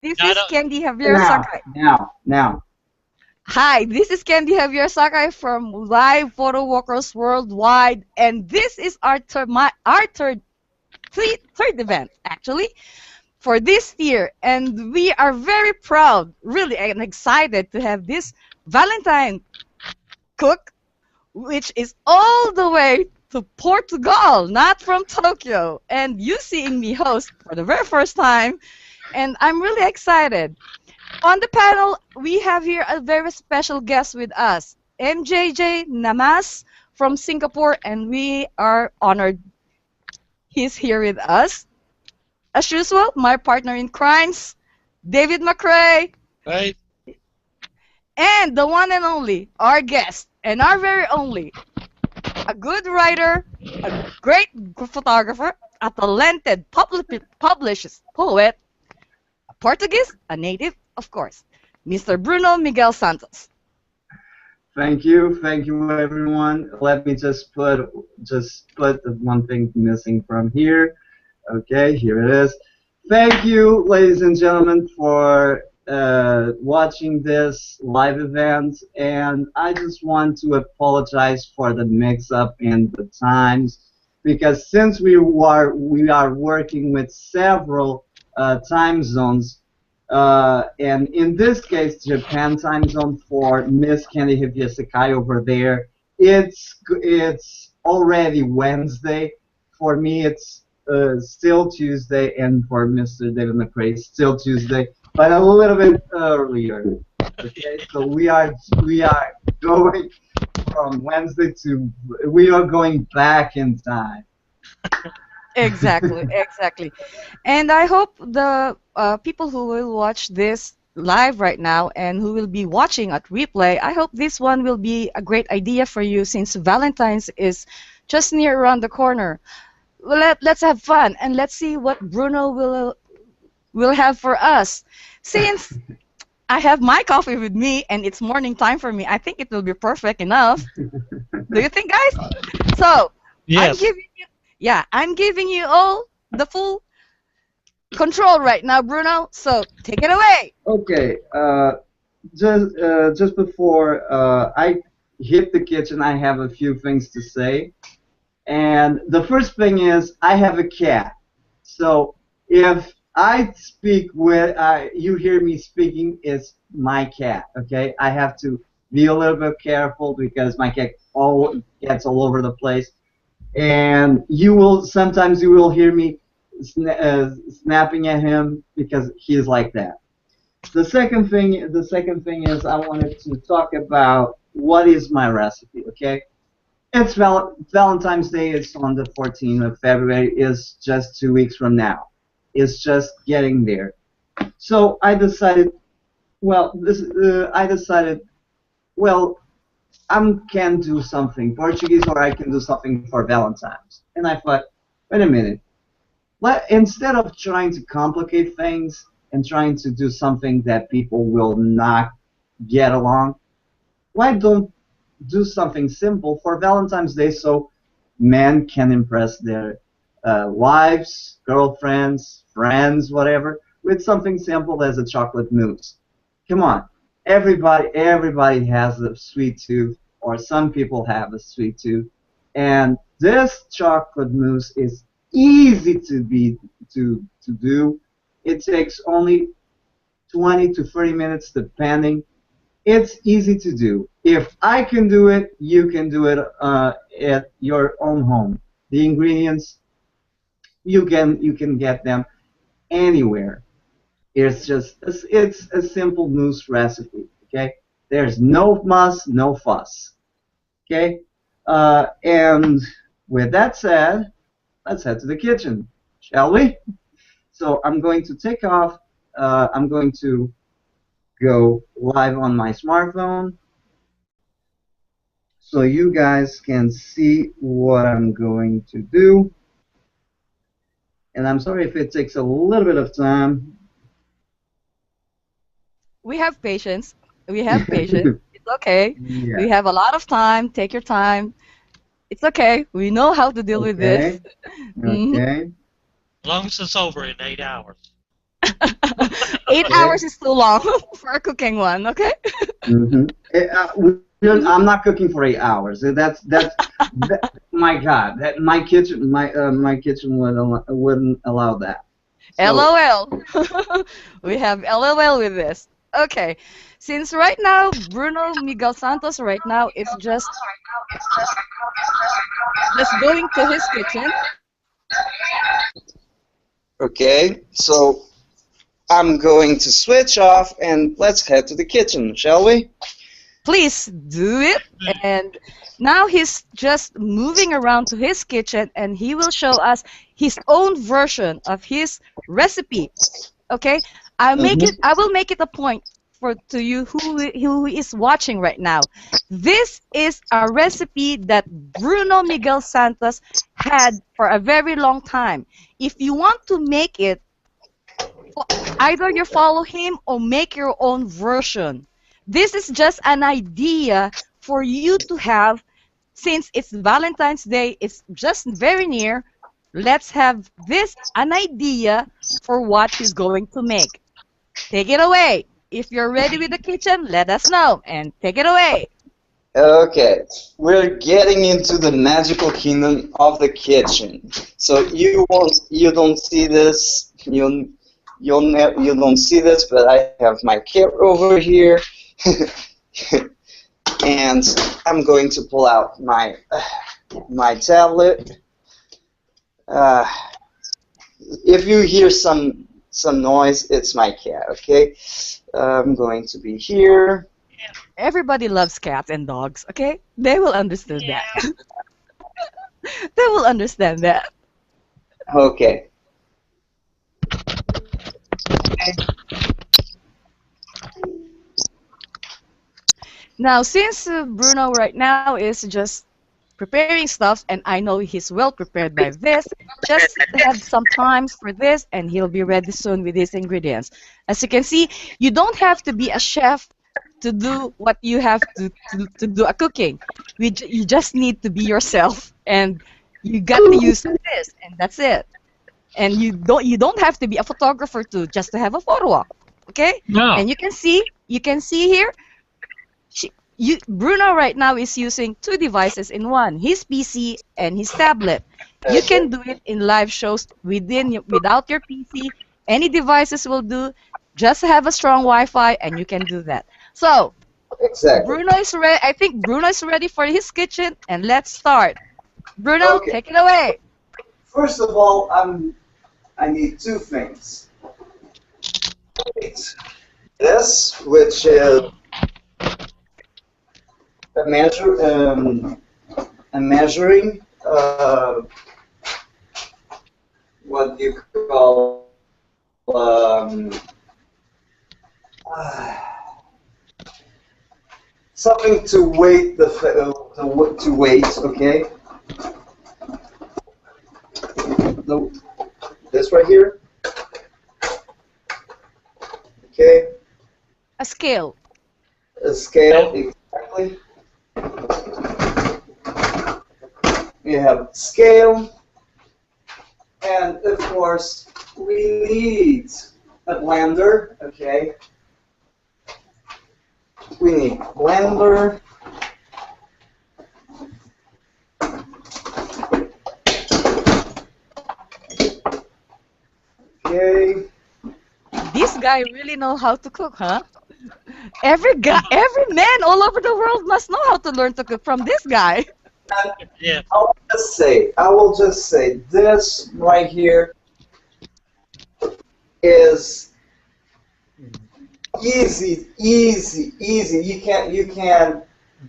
This No, is no. Candy Javier Sakai. Now. Hi, this is Candy Javier Sakai from Live Photowalkers Worldwide, and this is our third event actually for this year, and we are very proud, really, and excited to have this Valentine cook, which is all the way to Portugal, not from Tokyo, and you seeing me host for the very first time, and I'm really excited. On the panel, we have here a very special guest with us, MJJ Namas from Singapore, and we are honored he's here with us. As usual, my partner in crimes, David McCray, Right? and the one and only, our guest, and our very only, a good writer, a great photographer, a talented published poet, a Portuguese, a native, of course, Mr. Bruno Miguel Santos. Thank you, everyone. Let me just put the one thing missing from here. Okay, here it is. Thank you, ladies and gentlemen, for watching this live event, and I just want to apologize for the mix-up in the times, because since we are working with several time zones. And in this case, Japan time zone for Miss Candy Sakai over there, it's already Wednesday. For me, it's still Tuesday, and for Mr. David McCray, still Tuesday, but a little bit earlier. Okay, so we are going from Wednesday to we are going back in time. Exactly, exactly. And I hope the people who will watch this live right now and who will be watching at replay, I hope this one will be a great idea for you, since Valentine's is just near around the corner. Well, let's have fun, and let's see what Bruno will have for us. Since I have my coffee with me and it's morning time for me, I think it will be perfect enough. Do you think, guys? So, Yes. I'm giving you all the full control right now, Bruno. So take it away. Okay. Just before I hit the kitchen, I have a few things to say. And the first thing is, I have a cat. So if I speak with, you hear me speaking, it's my cat. Okay. I have to be a little bit careful because my cat gets all over the place. And sometimes you will hear me snapping at him because he's like that. The second thing is I wanted to talk about what is my recipe. Okay, it's Valentine's Day. It's on the 14th of February. It's just 2 weeks from now. It's just getting there. So I decided. Well, I can do something Portuguese, or I can do something for Valentine's. And I thought, wait a minute. Instead of trying to complicate things and trying to do something that people will not get along, why don't do something simple for Valentine's Day so men can impress their wives, girlfriends, friends, whatever, with something simple as a chocolate mousse. Come on. Everybody has a sweet tooth, or some people have a sweet tooth, and this chocolate mousse is easy to do. It takes only 20 to 30 minutes, depending. It's easy to do. If I can do it, you can do it at your own home. The ingredients, you can get them anywhere. It's a simple mousse recipe. Okay, there's no muss, no fuss. Okay, and with that said, let's head to the kitchen, shall we? So I'm going to take off. I'm going to go live on my smartphone so you guys can see what I'm going to do. And I'm sorry if it takes a little bit of time. We have patience. It's okay. Yeah. We have a lot of time. Take your time. It's okay. We know how to deal with this. Okay. As long as it's over in 8 hours. 8 Yeah. hours is too long for a cooking one, okay? Mm-hmm. I'm not cooking for 8 hours. My God, that my kitchen wouldn't allow that. So LOL. We have LOL with this. Okay. Since right now, Bruno Miguel Santos right now is just going to his kitchen. okay, so I'm going to switch off and let's head to the kitchen, shall we? Please do it. And now he's just moving around to his kitchen and he will show us his own version of his recipe. Okay? I will make it a point for to you who is watching right now. This is a recipe that Bruno Miguel Santos had for a very long time. If you want to make it, either you follow him or make your own version. This is just an idea for you to have since it's Valentine's Day, it's just very near. Let's have this an idea for what he's going to make. Take it away. If you're ready with the kitchen, let us know and take it away. Okay, we're getting into the magical kingdom of the kitchen. So you don't see this, you don't see this, but I have my kit over here, and I'm going to pull out my tablet. If you hear some noise, it's my cat. Okay, I'm going to be here. Everybody loves cats and dogs, okay? They will understand that. They will understand that. Okay. Now, since Bruno right now is just preparing stuff, and I know he's well prepared by this, just have some time for this, and he'll be ready soon with his ingredients. As you can see, you don't have to be a chef to do what you have to do a cooking. You just need to be yourself, and you got to use this, and that's it. And you don't have to be a photographer to just to have a photo walk, okay? No. And you can see here. Bruno right now is using two devices in one, his PC and his tablet. You can do it in live shows without your PC. Any devices will do. Just have a strong Wi-Fi and you can do that. So, Exactly. Bruno is ready. I think Bruno is ready for his kitchen, and let's start. Bruno, Okay. take it away. First of all, I need two things. This, which is a measuring, what you call, something to weight to weight. Okay. This right here. Okay. A scale. A scale, exactly. We have scale, and of course we need a blender. Okay. We need blender. Okay. This guy really know how to cook, huh? Every man all over the world must know how to learn to cook from this guy. Yeah. I will just say, this right here is easy. You can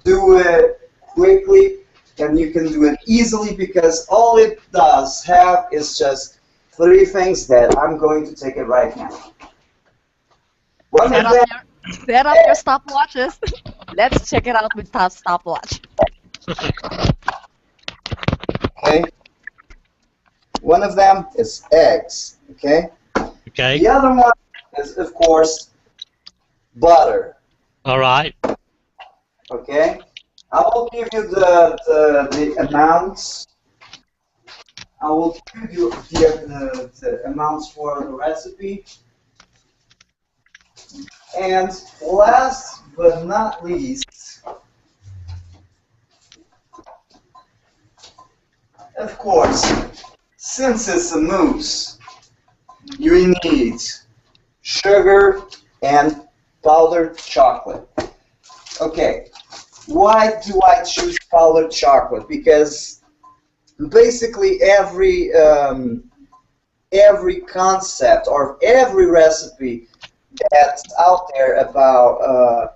do it quickly, and you can do it easily because all it does have is just three things that I'm going to take it right now. One of them. Set up your stopwatches. Let's check it out with top stopwatch. Okay. One of them is eggs. Okay. Okay. The other one is, of course, butter. All right. Okay. I will give you the amounts. I will give you the amounts for the recipe. And last but not least, of course, since it's a mousse, you need sugar and powdered chocolate. Okay, why do I choose powdered chocolate? Because basically every concept or every recipe that's out there about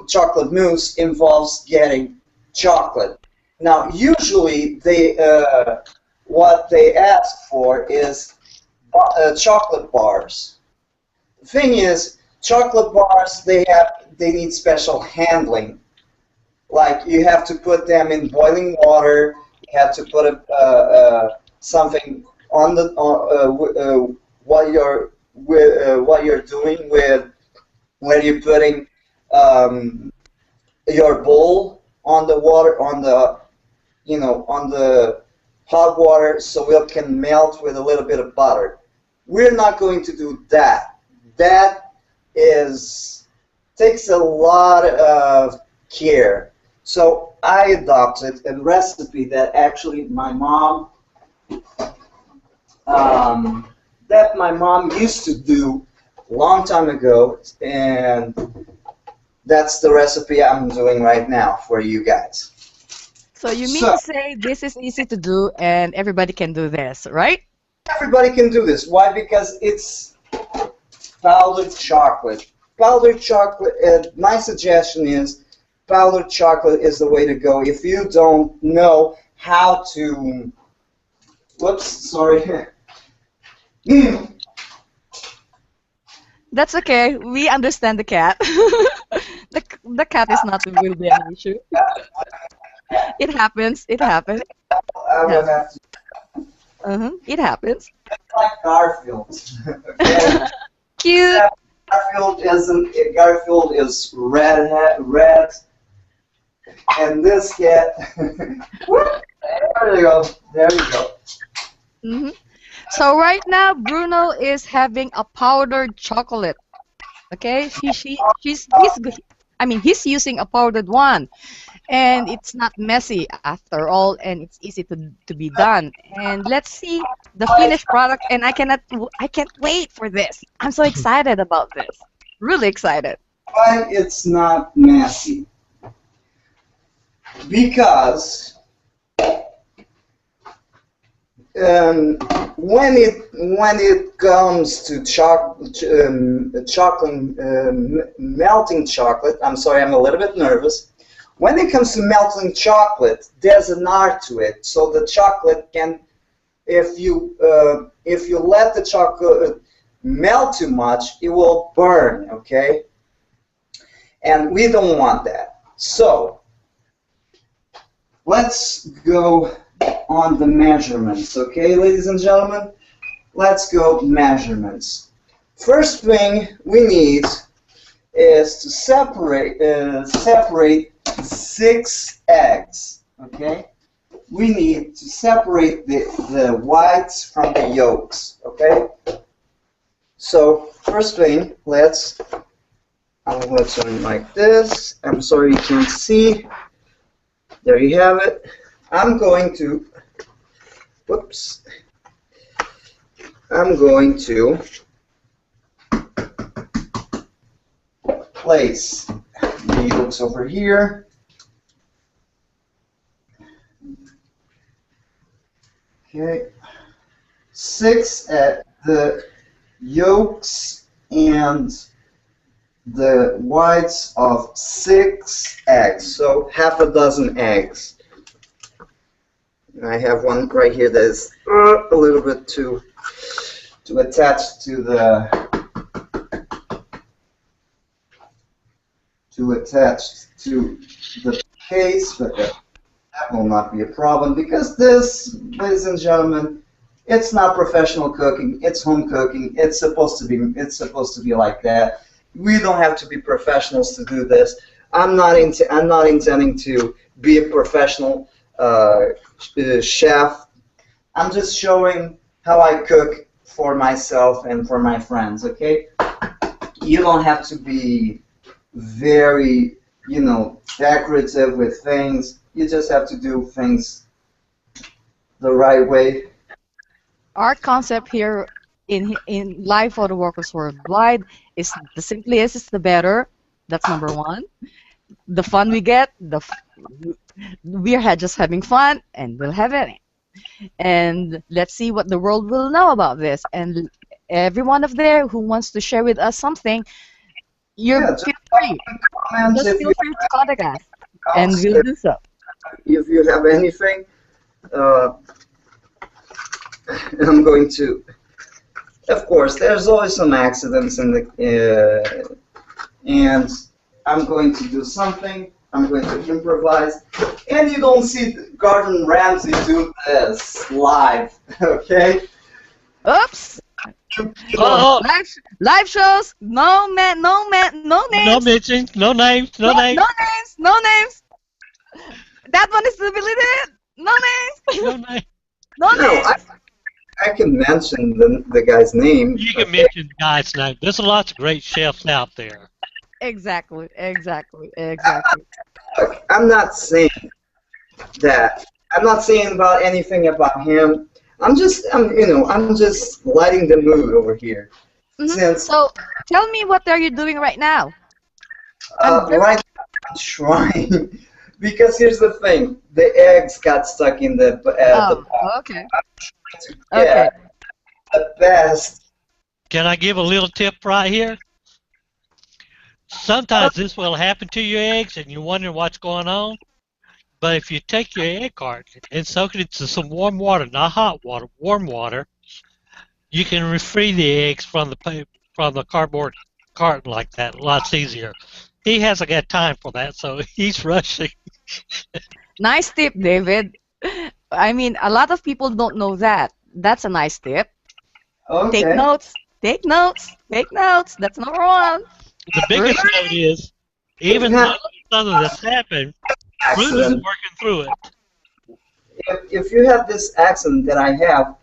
chocolate mousse involves getting chocolate. Now, usually what they ask for is chocolate bars. The thing is, chocolate bars they need special handling. Like you have to put them in boiling water. You have to put something on the what you're doing with when you're putting your bowl on the water on the hot water so it can melt with a little bit of butter. We're not going to do that. That takes a lot of care. So I adopted a recipe that actually my mom used to do a long time ago, and that's the recipe I'm doing right now for you guys. So you mean to say this is easy to do and everybody can do this, right? Everybody can do this. Why? Because it's powdered chocolate. Powdered chocolate, my suggestion is powdered chocolate is the way to go. If you don't know how to... Whoops, sorry. That's okay. We understand the cat. The cat is not will be an issue. It happens. It happens. I will have to... It happens. It's like Garfield. Okay? Cute. Garfield is red, and this cat. There you go. There you go. So right now Bruno is having a powdered chocolate. Okay, he's using a powdered one, and it's not messy after all, and it's easy to be done. And let's see the finished product. And I can't wait for this. I'm so excited about this. Really excited. Why it's not messy? Because when it comes to melting chocolate, I'm sorry, I'm a little bit nervous. When it comes to melting chocolate, there's an art to it. So the chocolate can, if you let the chocolate melt too much, it will burn. Okay, and we don't want that. So let's go on the measurements, okay, ladies and gentlemen? Let's go measurements. First thing we need is to separate 6 eggs, okay? We need to separate the whites from the yolks, okay? So first thing, let's turn like this. I'm sorry you can't see. There you have it. I'm going to place the yolks over here. Okay, 6 at the yolks and the whites of 6 eggs, so half a dozen eggs. I have one right here that is a little bit too attached to the case, but that will not be a problem because this, ladies and gentlemen, it's not professional cooking. It's home cooking. It's supposed to be like that. We don't have to be professionals to do this. I'm not intending to be a professional chef. I'm just showing how I cook for myself and for my friends, okay? you don't have to be very, decorative with things. You just have to do things the right way. Our concept here in Live Photo Workers Worldwide is the simplest is the better. That's number one. The fun we get, we're just having fun, and we'll have it. And let's see what the world will know about this. And every one of there who wants to share with us something, Yeah, just feel free. comments Just if feel you free to contact us, have and we'll do so. if you have anything. Uh, I'm going to. Of course, there's always some accidents in the, and I'm going to do something. I'm going to improvise, and you don't see Gordon Ramsay do this live, okay? Oops! You don't. Oh, Live shows. No no no names. mentions, no names, no No names, names. No names. That one is deleted. No names. no names. No No, names. I can mention the guy's name. You can Okay? mention the guy's name. There's lots of great chefs out there. Exactly. Look, I'm not saying that. I'm not saying about anything about him. I'm just lighting the mood over here. Since So, tell me what are you doing right now? I'm very right now I'm trying, because here's the thing: the eggs got stuck in the pot. okay. To Okay. get the best. Can I give a little tip right here? Sometimes this will happen to your eggs and you wonder what's going on. But if you take your egg carton and soak it into some warm water, not hot water, warm water, you can refree the eggs from the cardboard carton like that. Lots easier. He hasn't got time for that, so he's rushing. Nice tip, David. I mean, a lot of people don't know that. That's a nice tip. Take Okay. notes. Take notes. Take notes. That's number one. The biggest note is, even though something that's happened, Bruno's Accident. working through it. If you have this accent that I have,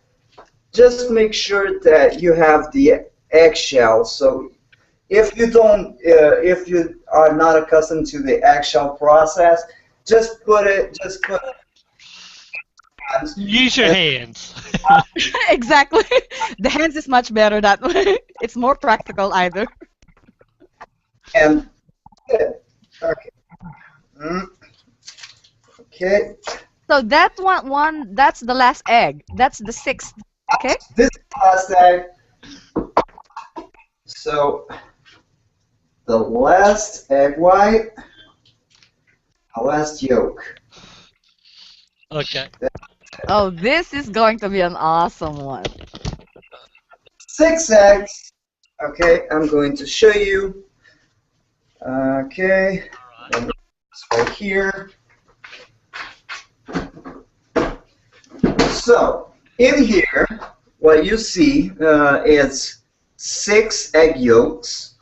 just make sure that you have the eggshell. So if you are not accustomed to the eggshell process, just put it. Use your hands. Exactly. The hands is much better that way. It's more practical either. And okay. Okay. So that one that's the last egg. That's the sixth. Okay? This is the last egg. So the last egg white, the last yolk. Okay. Oh, this is going to be an awesome one. 6 eggs. Okay, I'm going to show you. Okay, right here. So in here, what you see is 6 egg yolks,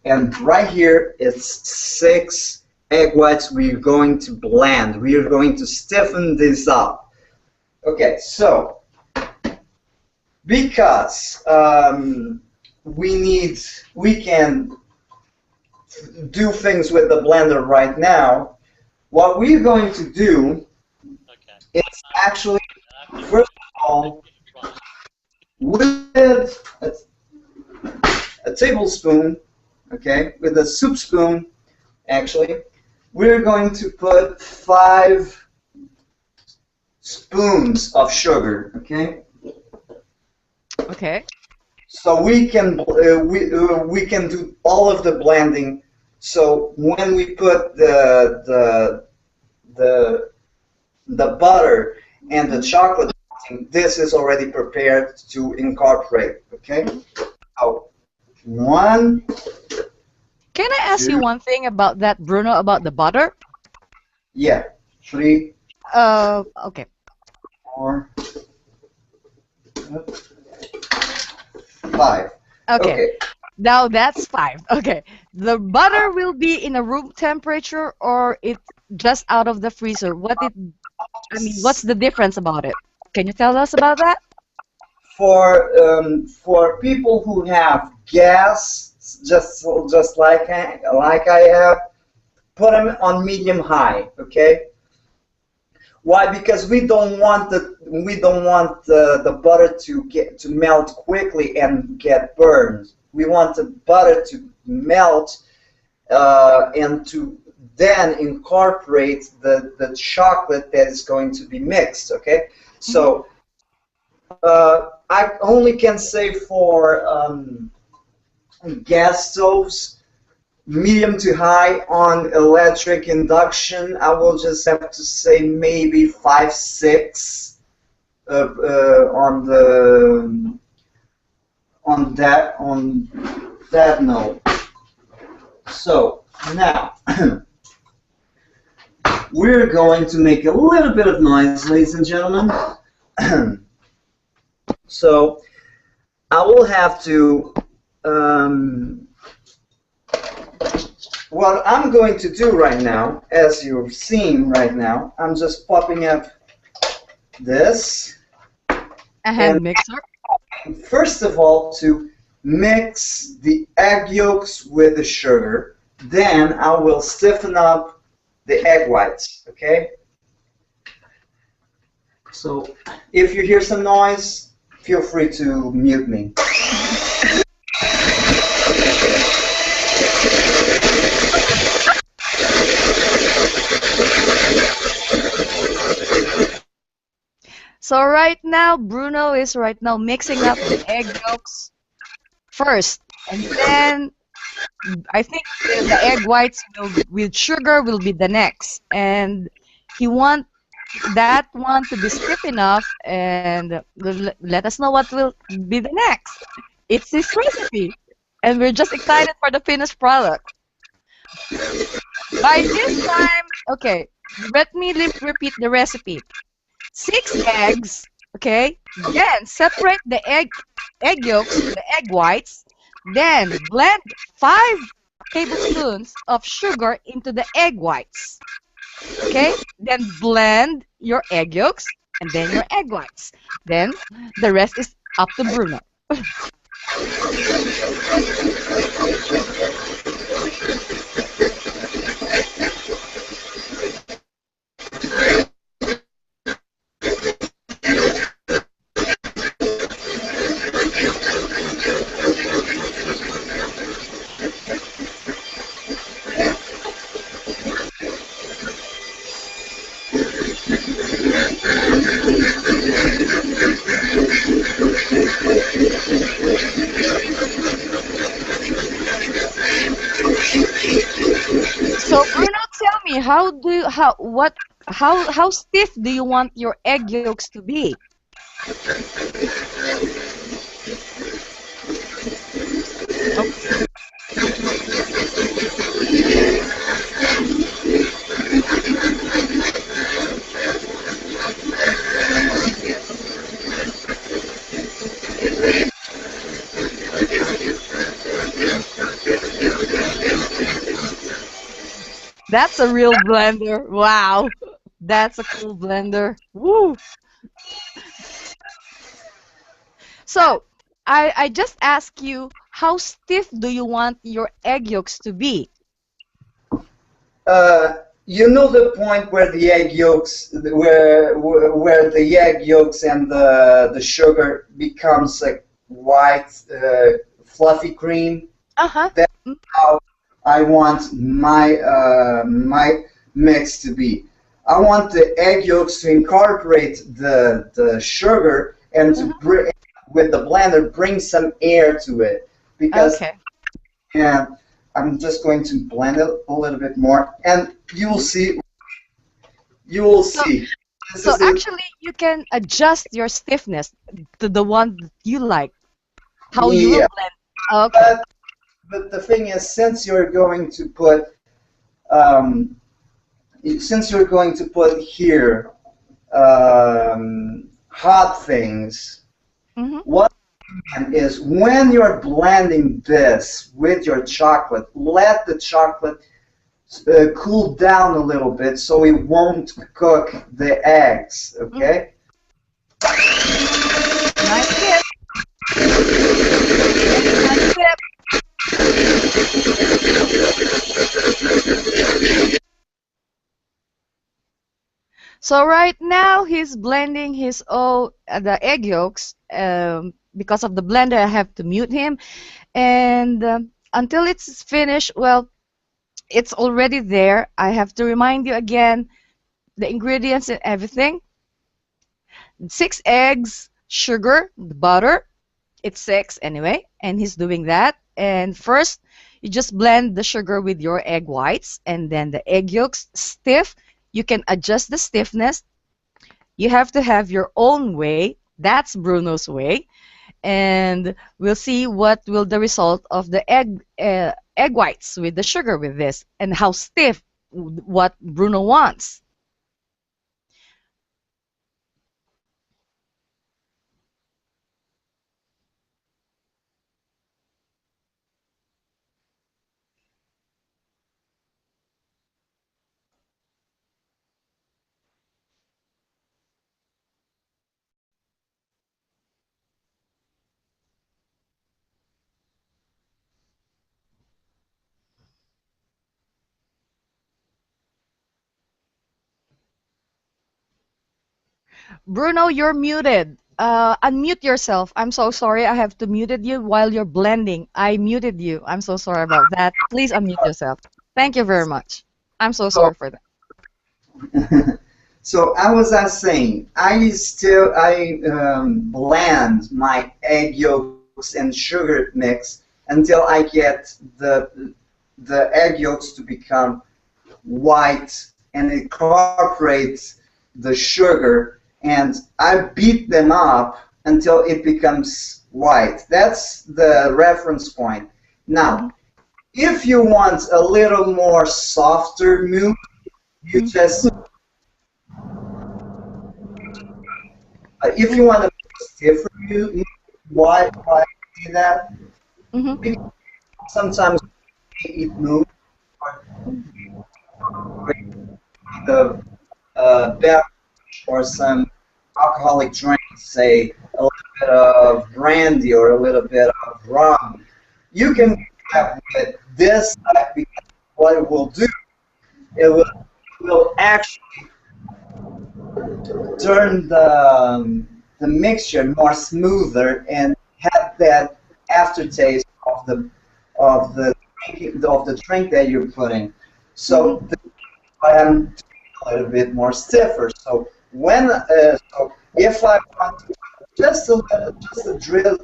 and right here it's 6 egg whites we're going to blend. We are going to stiffen this up. Okay, so because we can do things with the blender right now, what we're going to do is actually, first of all, with a tablespoon, okay, with a soup spoon, actually, we're going to put 5 spoons of sugar, okay? Okay. So we can do all of the blending. So when we put the butter and the chocolate, this is already prepared to incorporate. Okay. So 1, Can I ask you 2, one thing about that, Bruno, about the butter? yeah, 3, Okay. 4, 5. Okay. Now that's 5. Okay. The butter will be in a room temperature or it just out of the freezer. What's the difference about it? Can you tell us about that? For people who have gas just like I have. Put them on medium high, okay? Why? Because we don't want the butter to melt quickly and get burned. We want the butter to melt and to then incorporate the chocolate that is going to be mixed, okay? So I only can say for gas stoves, medium to high. On electric induction, I will just have to say maybe 5, 6 on that note. So now we're going to make a little bit of noise, ladies and gentlemen. So I will have to. What I'm going to do right now, as you're seeing right now, I'm just popping up this. A hand mixer. First of all, to mix the egg yolks with the sugar. Then I will stiffen up the egg whites, okay? So if you hear some noise, feel free to mute me. So right now, Bruno is right now mixing up the egg yolks first, and then I think the egg whites with sugar will be the next, and he wants that one to be stiff enough, and let us know what will be the next. It's his recipe, and we're just excited for the finished product. By this time, okay, let me repeat the recipe. 6 eggs, okay? Then separate the egg yolks from the egg whites. Then blend 5 tablespoons of sugar into the egg whites. Okay? Then blend your egg yolks and then your egg whites. Then the rest is up to Bruno. So Bruno, tell me, how stiff do you want your egg yolks to be? Okay. That's a real blender. Wow. That's a cool blender. Woo. So, I just ask you, how stiff do you want your egg yolks to be? You know the point where the egg yolks, where the egg yolks and the sugar becomes like white, fluffy cream. That's how I want my mix to be. I want the egg yolks to incorporate the sugar and to bring, with the blender, bring some air to it. Because, and I'm just going to blend it a little bit more, and you will see. You will see. So actually, you can adjust your stiffness to the one that you like. How you will blend. Okay. But the thing is, since you're going to put here hot things, what is when you're blending this with your chocolate, let the chocolate cool down a little bit so it won't cook the eggs, okay? Nice tip. Nice tip. So right now he's blending his the egg yolks. Because of the blender, I have to mute him, and until it's finished, well, it's already there. I have to remind you again the ingredients and everything. 6 eggs, sugar, the butter. It's 6 anyway, and he's doing that. And first, you just blend the sugar with your egg whites, and then the egg yolks stiff. You can adjust the stiffness. You have to have your own way. That's Bruno's way. And we'll see what will the result of the egg whites with the sugar with this, and how stiff what Bruno wants. Bruno, you're muted. Unmute yourself. I'm so sorry. I have to muted you while you're blending. I muted you. I'm so sorry about that. Please unmute yourself. Thank you very much. I'm so So, sorry for that. so I was saying, I blend my egg yolks and sugar mix until I get the egg yolks to become white and incorporate the sugar, and I beat them up until it becomes white. That's the reference point. Now, if you want a little more softer milk, you just if you want a stiffer milk, why do that? Mm-hmm. Because sometimes it moves the beverage or some alcoholic drink, say a little bit of brandy or a little bit of rum. You can have with this because what it will do, it will actually turn the mixture more smoother and have that aftertaste of the drink that you're putting. Mm-hmm. So I'm a little bit more stiffer. So so if I want to just a little, just a drill,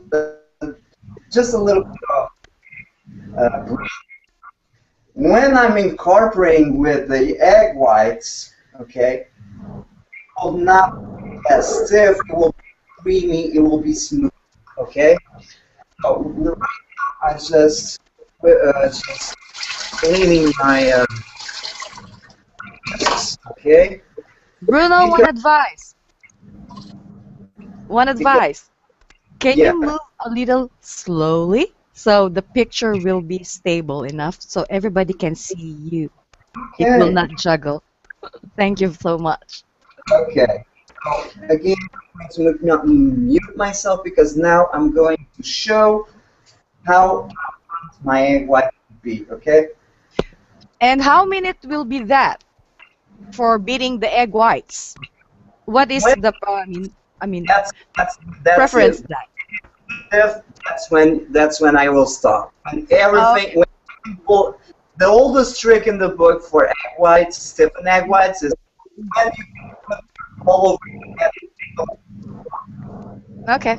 just a little bit of when I'm incorporating with the egg whites, okay, it will not be as stiff. It will be creamy. It will be smooth. Okay. So right now I just cleaning my okay. Bruno, You one can advice. One because advice. Can yeah. you move a little slowly so the picture will be stable enough so everybody can see you? It will Okay. not juggle. Thank you so much. Okay. So again, I'm going to not mute myself because now I'm going to show how my egg white would be. Okay. And how minute will be that for beating the egg whites? What is When the I mean that's that's preference it. that? That's when I will stop. And everything Okay. when people the oldest trick in the book for egg whites, stiffen egg whites, is when you put all over Okay.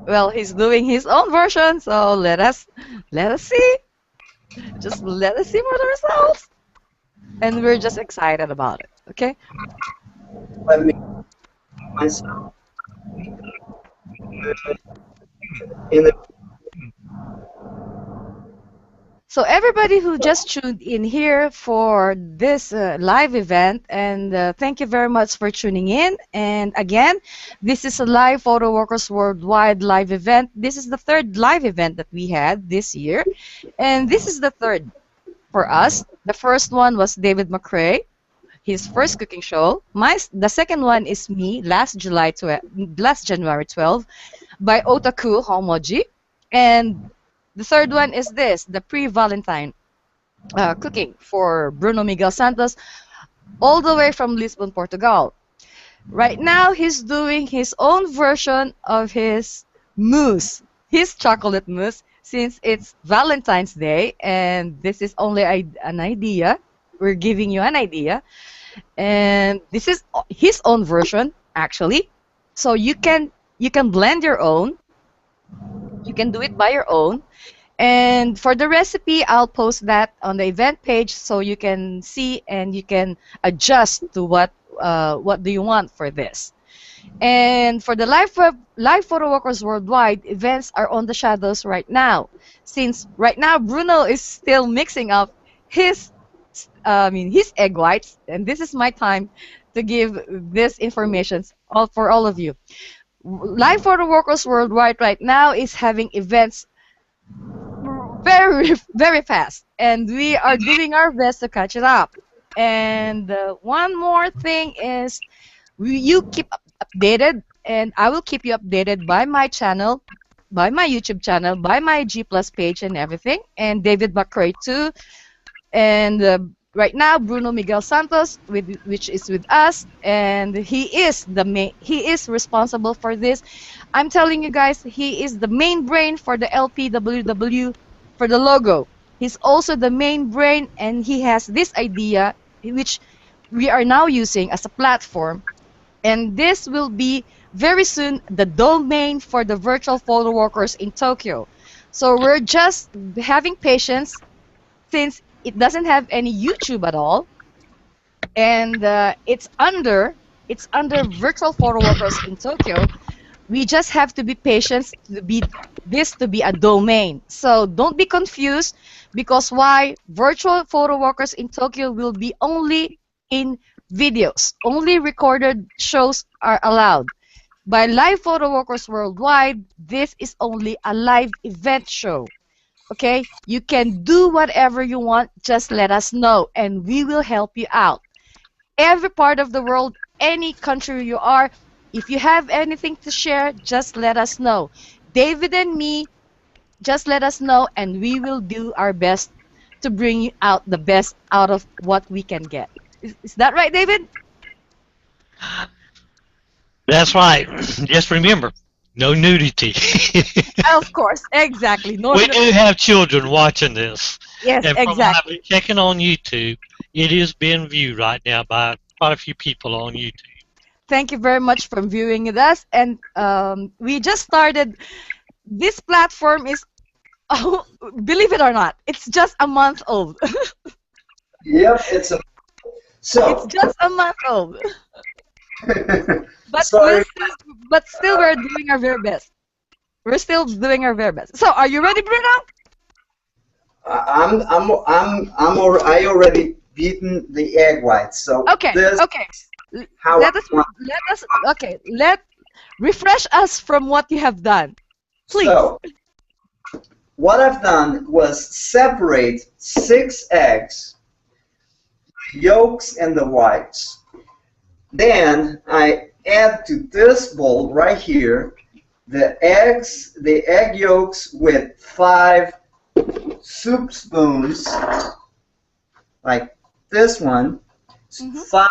Well, he's doing his own version, so let us see. Just let us see for the results. And we're just excited about it. Okay? let me myself in the So everybody who just tuned in here for this live event, and thank you very much for tuning in. And again, this is a live Photo Workers Worldwide live event. This is the third live event that we had this year, and this is the third for us. The first one was David McCray, his first cooking show. The second one is me, last January 12, by Otaku Homoji, and The third one is this, the pre-Valentine cooking for Bruno Miguel Santos, all the way from Lisbon, Portugal. Right now, he's doing his own version of his mousse, his chocolate mousse, since it's Valentine's Day, and this is only an idea. We're giving you an idea, and this is his own version, actually. So you can blend your own. You can do it by your own. And for the recipe, I'll post that on the event page so you can see and you can adjust to what do you want for this. And for the live photo workers worldwide, events are on the shadows right now. Since right now Bruno is still mixing up his his egg whites, and this is my time to give this information all for all of you. Live photo workers worldwide right now is having events very very fast, and we are doing our best to catch it up. And one more thing is you keep updated, and I will keep you updated by my channel, by my YouTube channel, by my G Plus page and everything, and David McCray too. And right now Bruno Miguel Santos, which is with us, and he is responsible for this. I'm telling you guys, he is the main brain for the LPWW, for the logo. He's also the main brain, and he has this idea which we are now using as a platform, and this will be very soon the domain for the virtual photo workers in Tokyo. So we're just having patience, since it doesn't have any YouTube at all, and it's under virtual photo workers in Tokyo. We just have to be patient to be a domain. So don't be confused, because why virtual photo workers in Tokyo will be only in videos. Only recorded shows are allowed. By live photo workers worldwide, this is only a live event show. Okay? You can do whatever you want, just let us know and we will help you out. Every part of the world, any country you are, if you have anything to share, just let us know. David and me, just let us know and we will do our best to bring you out the best out of what we can get. Is that right, David? That's right. Just remember, no nudity. Of course, exactly. No, We do have children watching this. yes, And from what I've exactly. been checking on YouTube, it is being viewed right now by quite a few people on YouTube. Thank you very much for viewing with us. And we just started. This platform is, oh, believe it or not, it's just a month old. Yep, it's a so. It's just a month old. But Sorry. still, we're doing our very best. We're still doing our very best. So, are you ready, Bruno? I already beaten the egg whites. So Okay. this Okay. how Let us. I want. Let us. Okay. Refresh us from what you have done, please. So what I've done was separate 6 eggs, the yolks and the whites. Then I add to this bowl right here the egg yolks with 5 soup spoons, like this one, Mhm. 5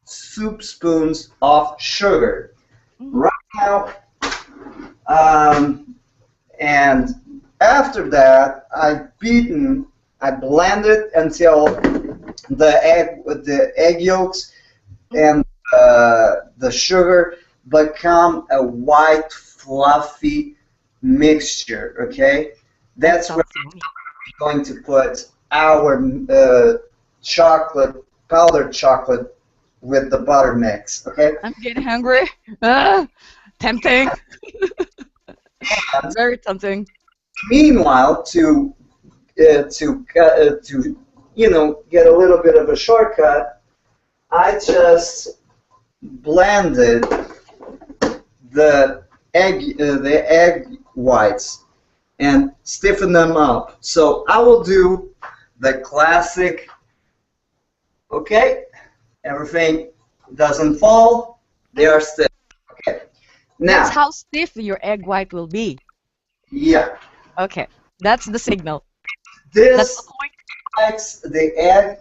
soup spoons of sugar. Mhm. Right now, and after that, I blended until the egg yolks and the sugar become a white fluffy mixture. Okay, that's where Sounds yummy. we're going to put our powdered chocolate with the butter mix. Okay, I'm getting hungry. Ah, tempting. and Very tempting. meanwhile, to get a little bit of a shortcut, I just blended the egg whites and stiffen them up. So I will do the classic. Okay, everything doesn't fall. They are stiff. Okay. That's Now, how stiff your egg white will be. yeah. Okay. That's the signal. That's the This point. the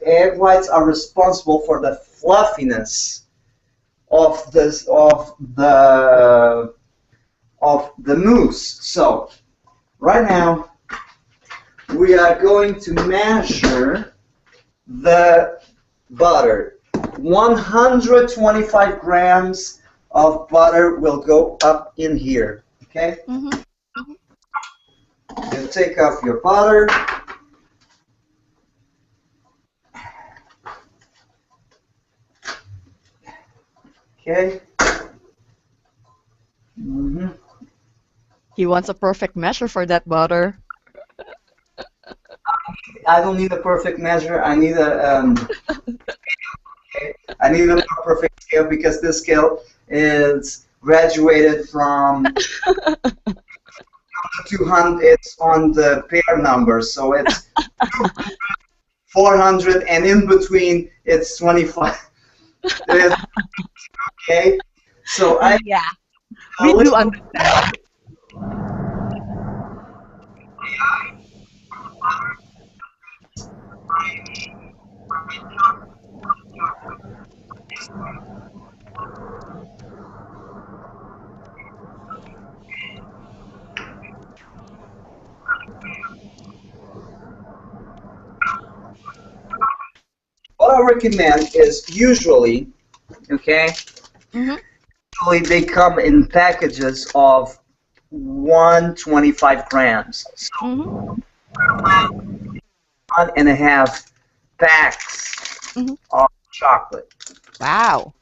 egg whites are responsible for the fluffiness of this of the mousse. So right now we are going to measure the butter. 125 grams of butter will go up in here. Okay? Mm-hmm. You take off your butter. Okay. Mm-hmm. He wants a perfect measure for that butter. I don't need a perfect measure. I need I need a more perfect scale because this scale is graduated from 200. It's on the pair number, so it's 400, and in between it's 25. Okay, so I Yeah, a we do little understand. what I recommend is usually, okay, Mm-hmm. usually they come in packages of 125 grams. So Mm-hmm. 1.5 packs Mm-hmm. of chocolate. Wow.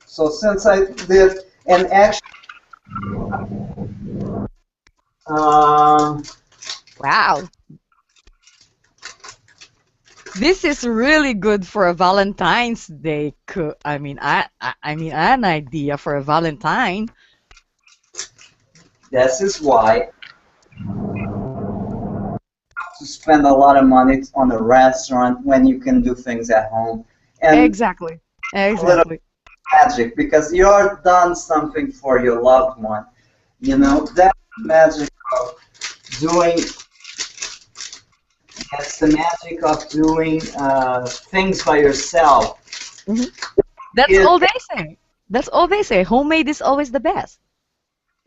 So since I did, and actually, um, Wow. This is really good for a Valentine's Day. I mean, I mean, an idea for a Valentine. this is why to spend a lot of money on a restaurant when you can do things at home and Exactly. a little Exactly. magic because you're done something for your loved one. You know that magic of doing. That's the magic of doing things by yourself. Hmm. That's It, all they say. That's all they say. Homemade is always the best.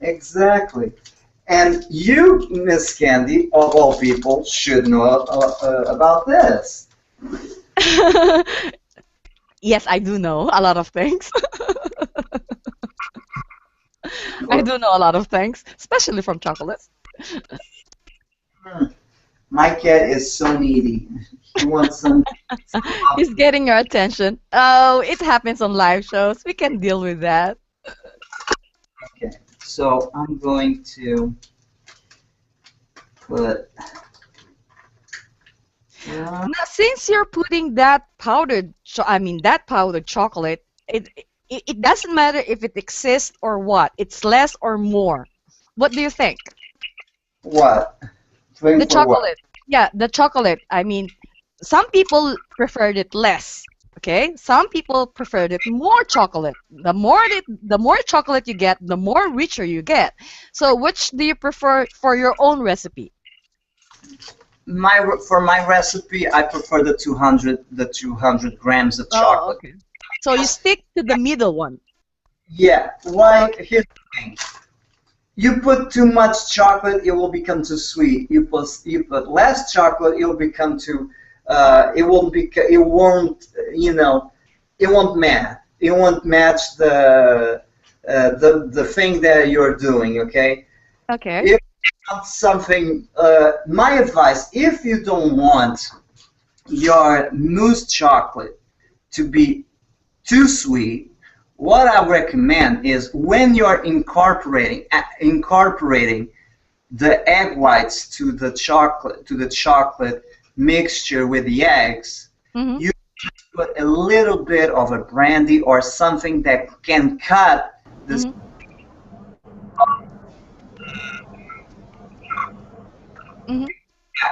exactly. And you, Miss Candy, of all people, should know about this. Yes, I do know a lot of things. I do know a lot of things, especially from chocolates. Hmm. My cat is so needy. He wants some. He's getting your attention. Oh, it happens on live shows. We can deal with that. Okay, so I'm going to put. Now, since you're putting that that powdered chocolate, it doesn't matter if it exists or what. It's less or more. What do you think? What? Playing The for what? chocolate. Yeah, the chocolate. I mean, some people preferred it less. Okay, some people preferred it more chocolate. The more chocolate you get, the more richer you get. So, which do you prefer for your own recipe? For my recipe, I prefer the 200 grams of Oh, chocolate. okay. So you stick to the middle one. Yeah. Why? Here's the thing. You put too much chocolate, it will become too sweet. You put less chocolate, it will become too. It won't. It won't match. It won't match the thing that you're doing. Okay. Okay. If you want something, my advice, if you don't want your mousse chocolate to be too sweet, what I recommend is when you're incorporating the egg whites to the chocolate mixture with the eggs, Mm-hmm. you put a little bit of a brandy or something that can cut this. Mm-hmm. Mm-hmm.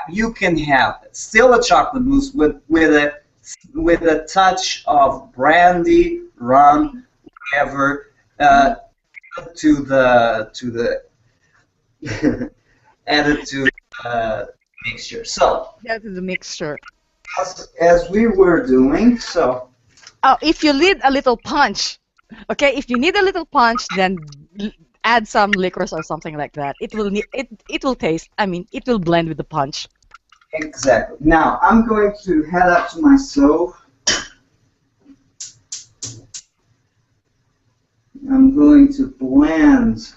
You can have still a chocolate mousse with a touch of brandy, rum, whatever, Mm-hmm. to the added to mixture. So That is a mixture. as we were doing, so Oh, if you need a little punch, okay, if you need a little punch, then add some liquors or something like that. It will it will taste. I mean, it will blend with the punch. exactly. Now I'm going to head up to my stove. I'm going to blend.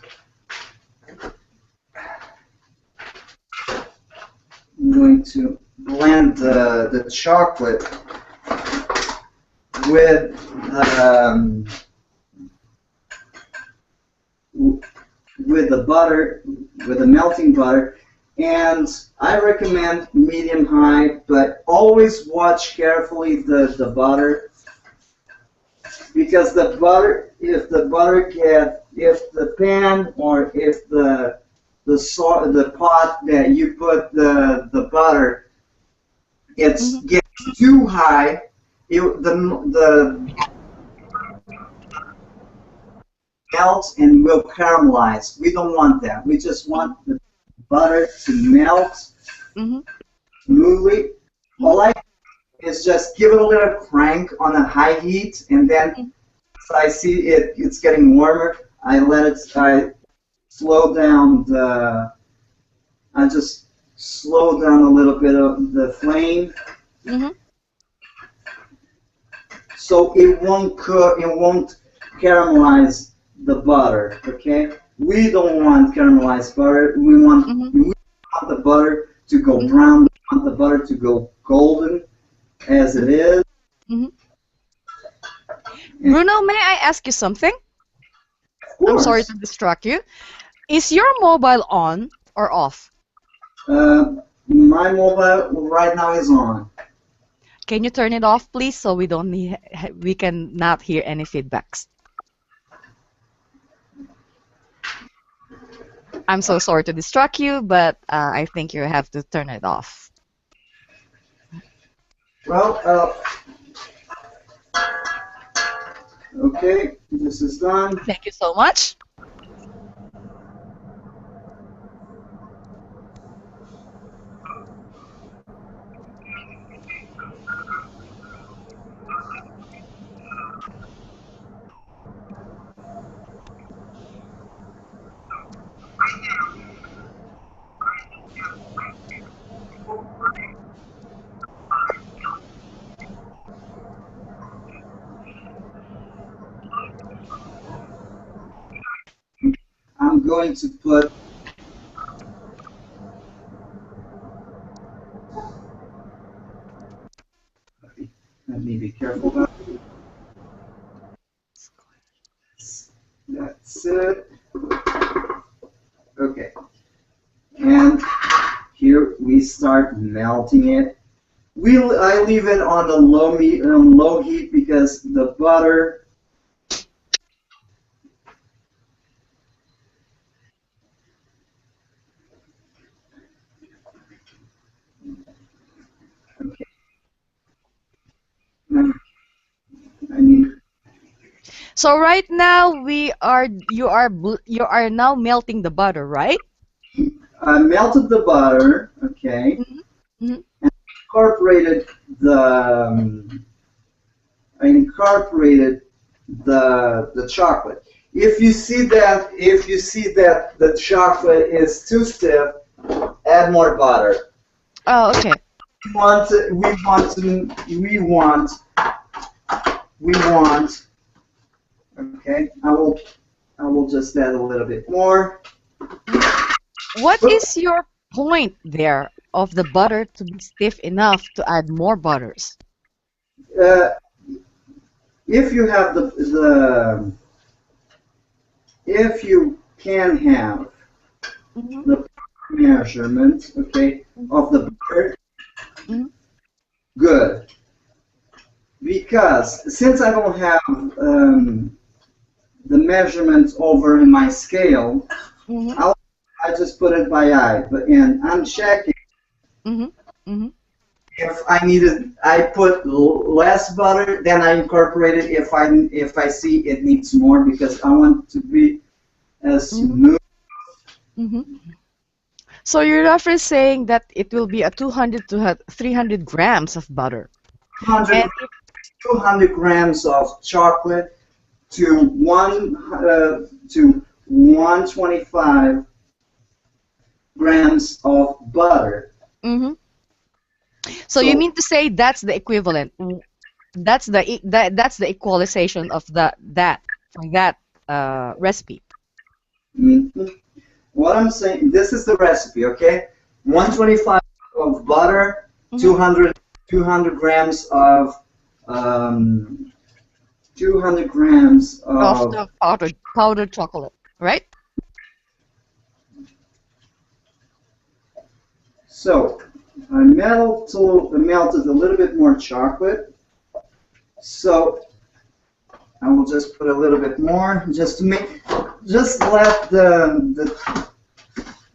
I'm going to blend the chocolate with with the butter, with the melting butter, and I recommend medium high, but always watch carefully the butter, because the butter, if the pan or if the pot that you put the butter, it's gets too high, the melts and will caramelize. We don't want that. We just want the butter to melt smoothly. All I do is just give it a little crank on a high heat, and then as I see it's getting warmer, I slow down I just slow down a little bit of the flame, so it won't cook, it won't caramelize the butter. Okay, we don't want caramelized butter. We want the butter to go brown. We want the butter to go golden, as it is. Bruno, may I ask you something? I'm sorry to distract you. Is your mobile on or off? My mobile right now is on. Can you turn it off, please, so we can not hear any feedbacks? I'm so sorry to distract you, but I think you have to turn it off. Well, okay, this is done. Thank you so much. I'm going to put let me be careful about it. That's it. Okay. And here we start melting it. I leave it on the low heat because the butter. Okay. I need. So right now you are now melting the butter, right? I melted the butter. Okay. And incorporated the chocolate. If you see that the chocolate is too stiff, add more butter. Oh, okay. We want. Okay, I will just add a little bit more. What is your point there of the butter to be stiff enough to add more butters? If you have if you can have the measurement, okay, of the butter, good. Because since I don't have the measurements over in my scale, I just put it by eye, and I'm checking. If I needed, I put less butter, then I incorporate it if I see it needs more, because I want to be as smooth. So you're roughly saying that it will be a 200 to 300 grams of butter. 200, And 200 grams of chocolate to 125 grams of butter. hmm So you So mean to say that's the equivalent? That's the equalization of that for that recipe. mhm. What I'm saying, this is the recipe, okay? 125 of butter, hmm 200 grams of um, 200 grams Of of. the powdered chocolate, right? So I melted a little bit more chocolate. So I will just put a little bit more, just to make, just let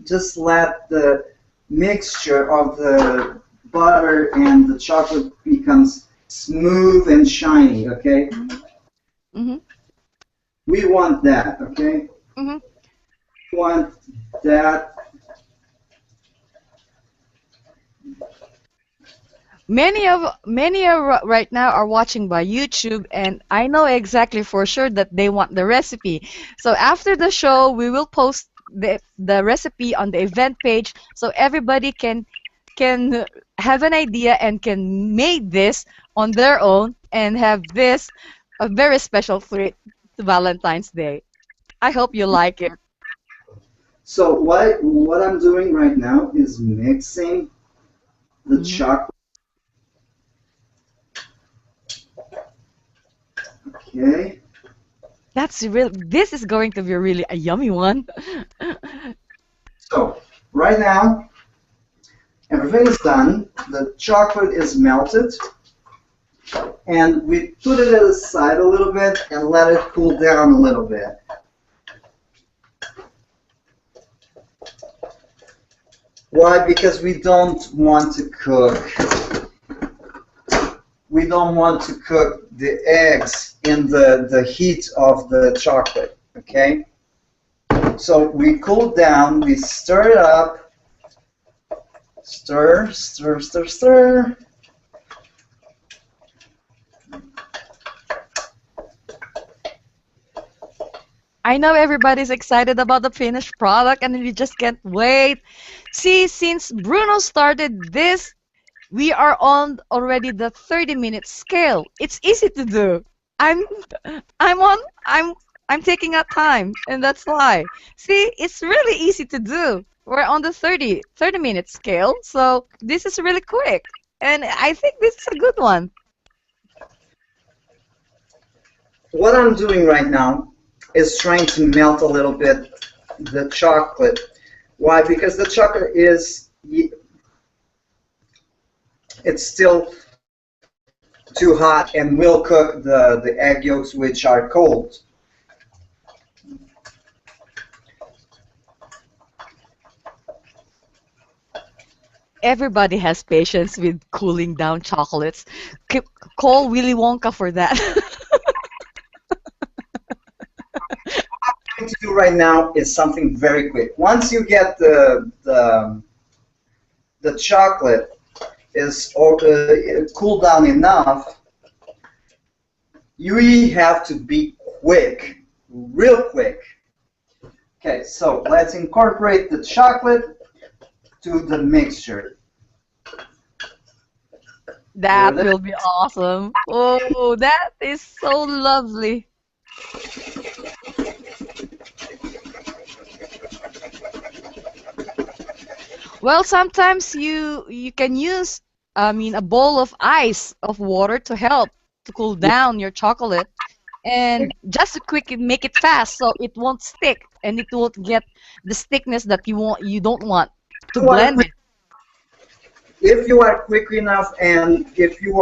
just let the mixture of the butter and the chocolate becomes smooth and shiny. Okay, hmm we want that. Okay, hmm we want that. Many right now are watching by YouTube, and I know exactly for sure that they want the recipe. So after the show, we will post the recipe on the event page, so everybody can have an idea and can make this on their own and have this a very special treat to Valentine's Day. I hope you like it. So what I'm doing right now is mixing the hmm chocolate. Okay, This is going to be really a yummy one. so right now everything is done. The chocolate is melted. And we put it aside a little bit and let it cool down a little bit. Why? Because we don't want to cook. We don't want to cook the eggs in the heat of the chocolate. Okay? So we cool down, we stir it up. Stir, stir, stir, stir. I know everybody's excited about the finished product and we just can't wait. See, since Bruno started this, we are on already the 30-minute scale. It's easy to do. I'm I'm on I'm taking out time and that's why. See, it's really easy to do. We're on the 30-minute scale, so this is really quick. And I think this is a good one. What I'm doing right now is trying to melt a little bit the chocolate. Why? Because the chocolate it's still too hot and will cook the egg yolks which are cold. Everybody has patience with cooling down chocolates. K- Call Willy Wonka for that. What I'm going to do right now is something very quick. Once you get the chocolate is cooled down enough, you have to be quick, real quick. Okay, so let's incorporate the chocolate to the mixture. There That it is. will be awesome. Oh, that is so lovely. Well, sometimes you can use, I mean, a bowl of ice of water to help to cool down your chocolate, and just to quick make it fast so it won't stick and it won't get the stickness that you don't want to You are blend quick, it. if you are quick enough and if you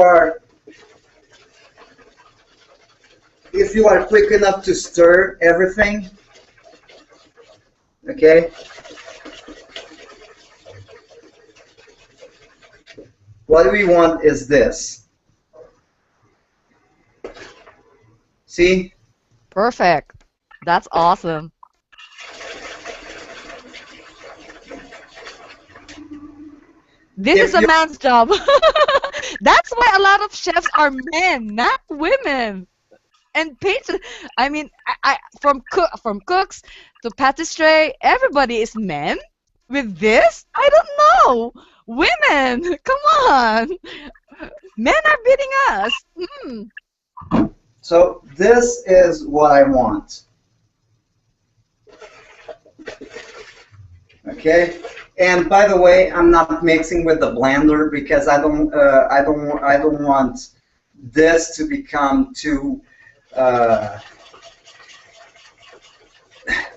are quick enough to stir everything, okay, what we want is this. See? Perfect. That's awesome. This is If a you man's job. That's why a lot of chefs are men, not women. And pastry, I mean, from cooks to patisserie, everybody is men. With this, I don't know. Women, come on. Men are beating us. so this is what I want. Okay, and by the way, I'm not mixing with the blender because I don't want this to become uh,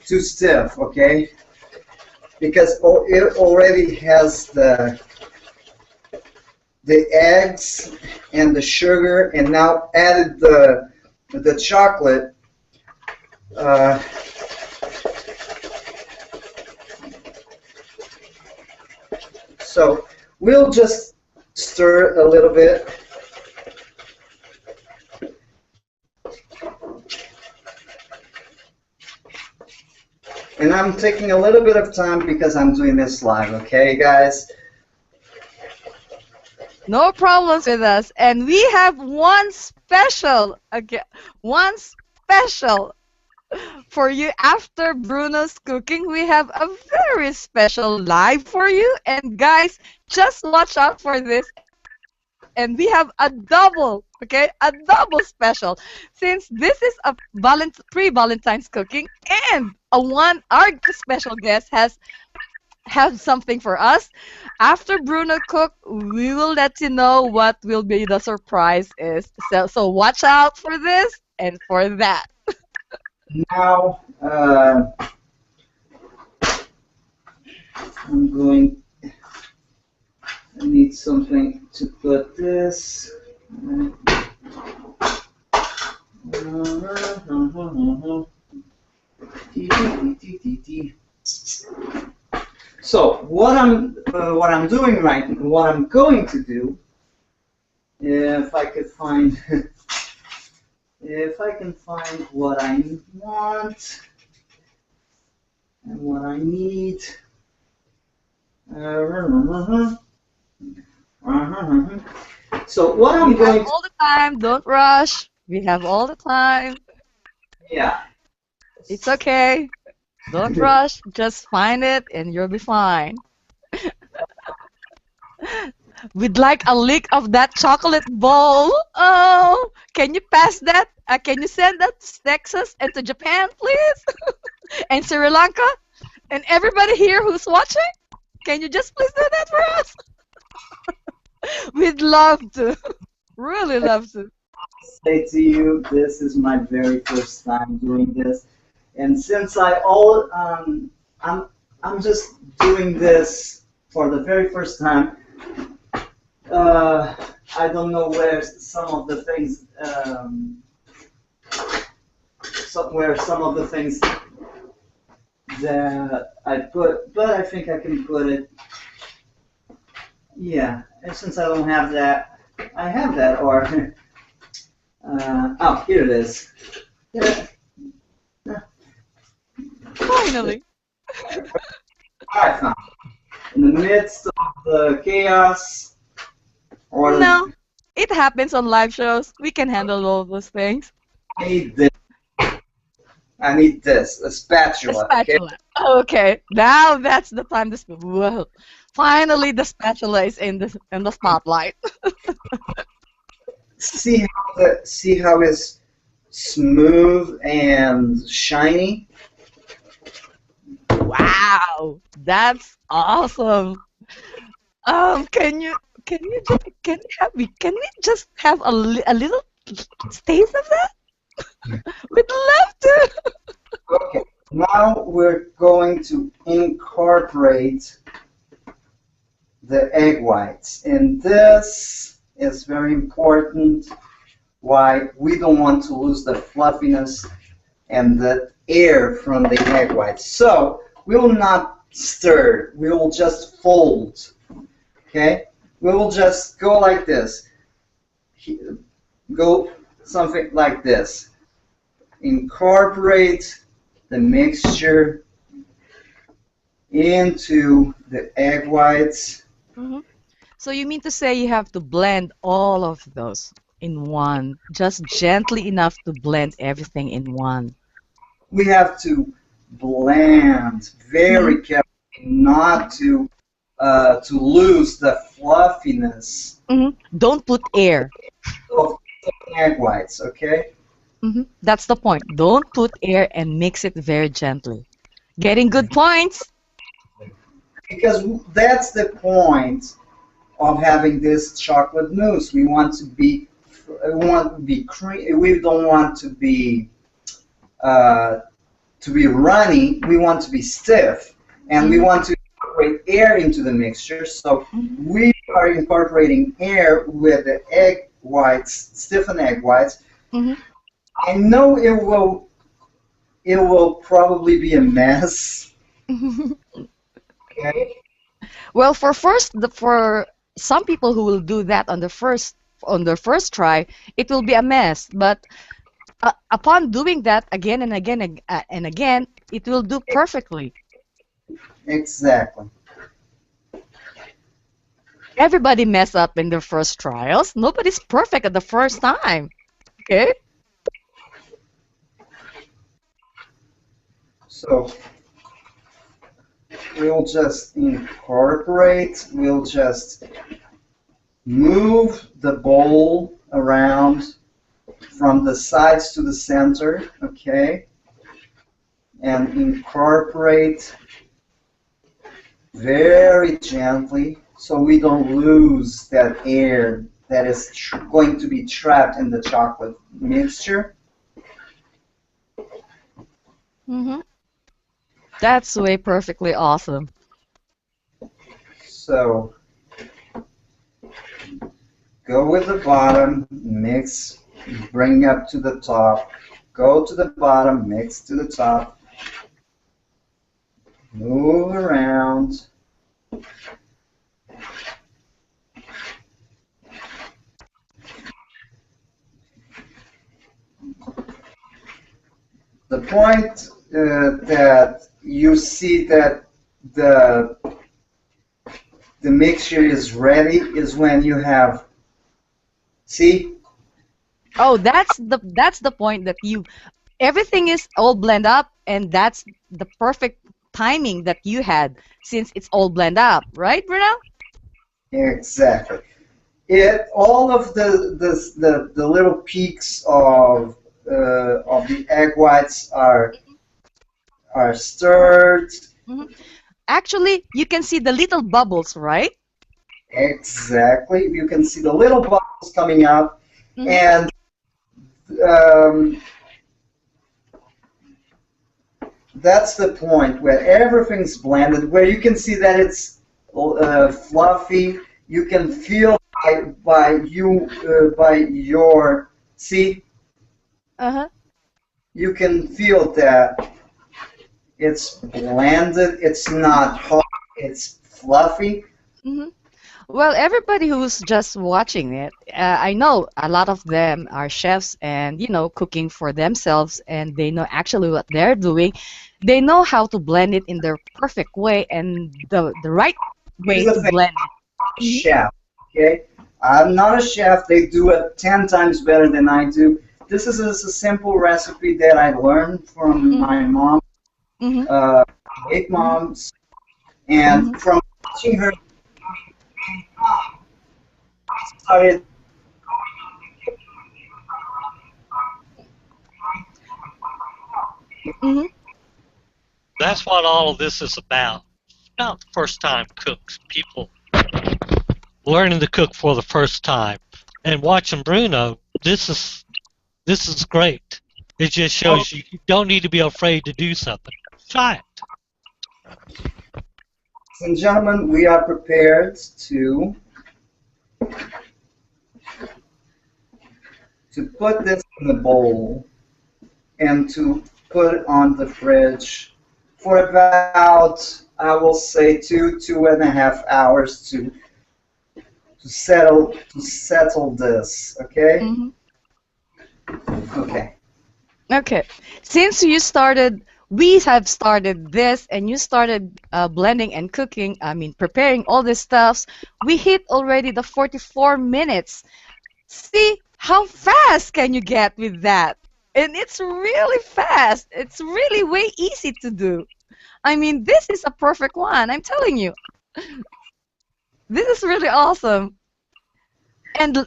too stiff. Okay, because it already has the eggs and the sugar, and now added the chocolate. Uh, So we'll just stir a little bit. And I'm taking a little bit of time because I'm doing this live, okay, guys? No problems with us. And we have one special, again, one special for you after Bruno's cooking. We have a very special live for you. And guys, just watch out for this. And we have a double, okay, a double special. Since this is a pre-Valentine's cooking, and our special guest has have something for us. After Bruno cook, we will let you know what will be the surprise is. So watch out for this and for that. Now, I need something to put this. So what I'm doing right now, what I'm going to do, if I could find, if I can find what I want and what I need. So what I'm We have going to, all the time. Don't rush. We have all the time. yeah. It's okay. Don't rush. Just find it, and you'll be fine. We'd like a lick of that chocolate bowl. Oh, can you pass that? Can you send that to Texas and to Japan, please? And Sri Lanka? And everybody here who's watching? Can you just please do that for us? We'd love to. Really love to. Say to you, this is my very first time doing this, and since I'm just doing this for the very first time. I don't know where some of the things, where some of the things that I put, but I think I can put it. Yeah, and since I don't have that, I have that, or oh, here it is. Yeah. Finally. I found it. In the midst of the chaos, or No, it happens on live shows. We can handle all those things. I need this. I need this, a A spatula. Okay. spatula. Okay, now that's the time to speak. Whoa. Finally, the spatula is in the spotlight. See how it's smooth and shiny. Wow, that's awesome. Can we just have a little taste of that? We'd love to. Okay. Now we're going to incorporate the egg whites, and this is very important. Why? We don't want to lose the fluffiness and the air from the egg whites. So we will not stir. We will just fold. Okay? We will just go like this. Go something like this. Incorporate the mixture into the egg whites. Mhm. So you mean to say you have to blend all of those in one, just gently enough to blend everything in one. We have to blend Mm-hmm. very carefully not to lose the fluffiness Mm-hmm. Don't put air. of egg whites, okay? Mm-hmm. That's the point. Don't put air and mix it very gently. Getting good points. Because that's the point of having this chocolate mousse. We don't want uh, to be runny. We want to be stiff, and we Mm-hmm. want to incorporate air into the mixture. So Mm-hmm. we are incorporating air with the egg whites, stiffened egg whites. Mm-hmm. I know it will probably be a mess. Okay. Well, for some people who will do that on their first try, it will be a mess. But upon doing that again and again and again, it will do perfectly. Exactly. Everybody mess up in their first trials. Nobody's perfect at the first time. Okay? So we'll just move the bowl around from the sides to the center, okay? And incorporate very gently so we don't lose that air that is going to be trapped in the chocolate mixture. Mm-hmm. That's way perfectly awesome. So go with the bottom, mix, bring up to the top, go to the bottom, mix to the top, move around. The point that you see that the the mixture is ready is when you have, see, Oh, that's the point that you everything is all blend up, and that's the perfect timing that you had since it's all blend up, right, Bruno? exactly. It all of the little peaks of the egg whites are stirred. Hmm. Actually, you can see the little bubbles, right? Exactly. You can see the little bubbles coming out, Hmm. and um, that's the point where everything's blended, where you can see that it's fluffy. You can feel by your see. Uh-huh. You can feel that it's blended. It's not hot. It's fluffy. Hmm. Well, everybody who's just watching it, I know a lot of them are chefs and, cooking for themselves, and they know actually what they're doing. They know how to blend it in their perfect way and the right Here's way the to thing, blend it. Hmm. chef. Okay, I'm not a chef. They do it 10 times better than I do. This is a simple recipe that I learned from Hmm. my mom, Hmm. uh, late Hmm. moms, and Hmm. from watching her, I started. Hmm. That's what all of this is about. Not first time cooks, people learning to cook for the first time. And watching Bruno, this is great. It just Oh, shows you don't need to be afraid to do something. Try it. ladies and gentlemen, we are prepared to put this in the bowl and to put it on the fridge for about, I will say, 2.5 hours to settle this. Okay. Hmm. Okay. Okay. Since you started we have started this and you started blending and cooking, I mean, preparing all this stuffs, we hit already the 44 minutes. See, how fast can you get with that? And it's really fast. It's really way easy to do. I mean, this is a perfect one. I'm telling you. This is really awesome. And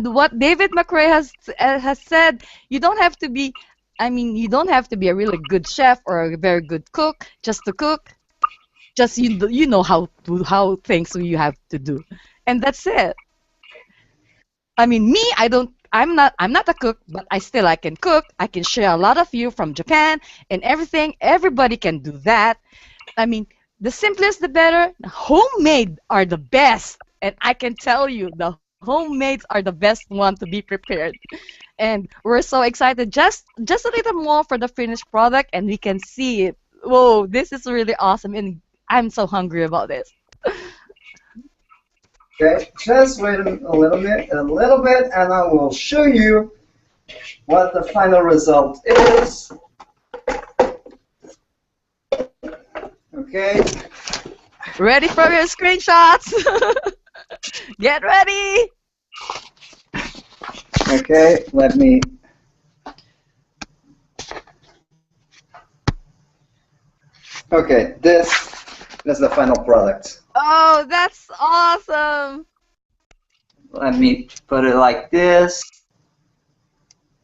what David McCray has said, you don't have to be, I mean, you don't have to be a really good chef or a very good cook just to cook. Just you know how things you have to do, and that's it. I mean, me, I'm not a cook, but I can cook. I can share a lot of you from Japan and everything. Everybody can do that. I mean, the simplest, the better. Homemade are the best, and I can tell you, the homemades are the best one to be prepared. And we're so excited. Just a little more for the finished product, and we can see it. Whoa, this is really awesome, and I'm so hungry about this. Okay, just wait a little bit, and I will show you what the final result is. Okay. Ready for your screenshots? Get ready. Okay, let me. Okay, this is the final product. Oh, that's awesome. Let me put it like this.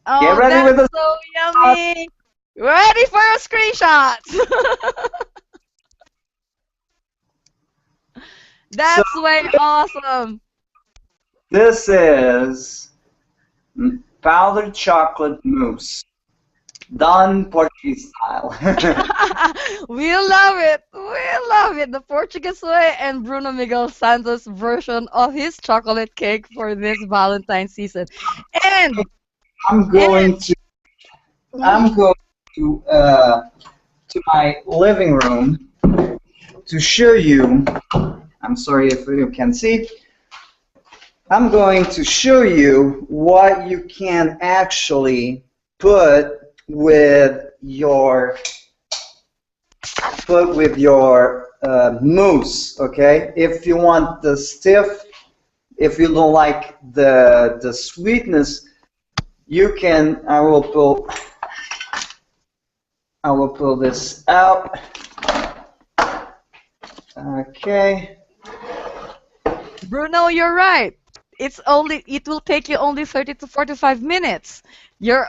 Oh, Get ready with that's the. so yummy. Ready for your screenshots. So That's way awesome. this is powdered chocolate mousse, done Portuguese style. We love it. We love it. The Portuguese way and Bruno Miguel Santos' version of his chocolate cake for this Valentine season. And I'm and going to. I'm going to my living room to show you. I'm sorry if you can see. I'm going to show you what you can actually put with your mousse. Okay, if you want the stiff, if you don't like the sweetness, you can. I will pull this out. Okay. Bruno, you're right. It will take you only 30 to 45 minutes. You're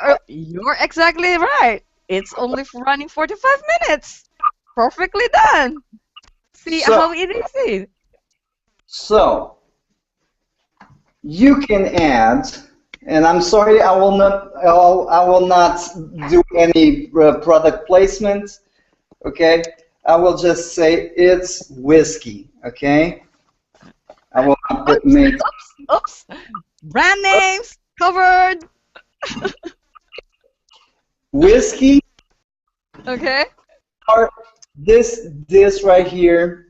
exactly right. It's only running 45 minutes. Perfectly done. See So how it is. so you can add, and I'm sorry, I will not do any product placement. Okay, I will just say it's whiskey. Okay, I will not Oops, make oops. Brand names covered. whiskey Okay. or this right here,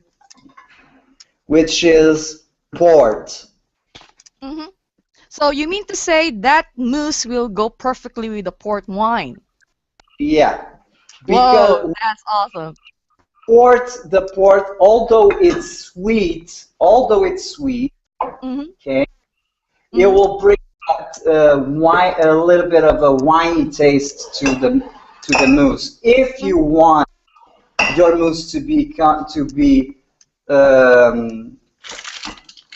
which is port. hmm So you mean to say that mousse will go perfectly with the port wine? Yeah, Whoa, because that's awesome. the port, although it's sweet, hmm okay, it hmm will bring that wine, a little bit of a winey taste to the mousse. If you want your mousse um,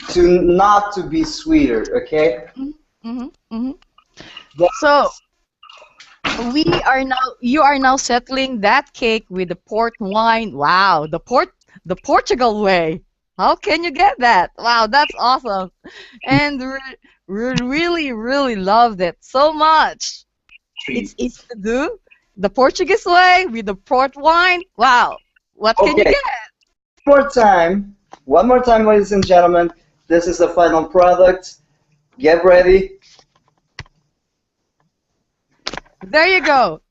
to not to be sweeter, okay? hmm hmm That- So you are now settling that cake with the port wine. Wow, the Portugal way. How can you get that? Wow, that's awesome. And we really, really loved it so much. It's easy to do. The Portuguese way with the port wine. Wow, what can you Okay, get? more time, one more time, ladies and gentlemen. This is the final product. Get ready. There you go.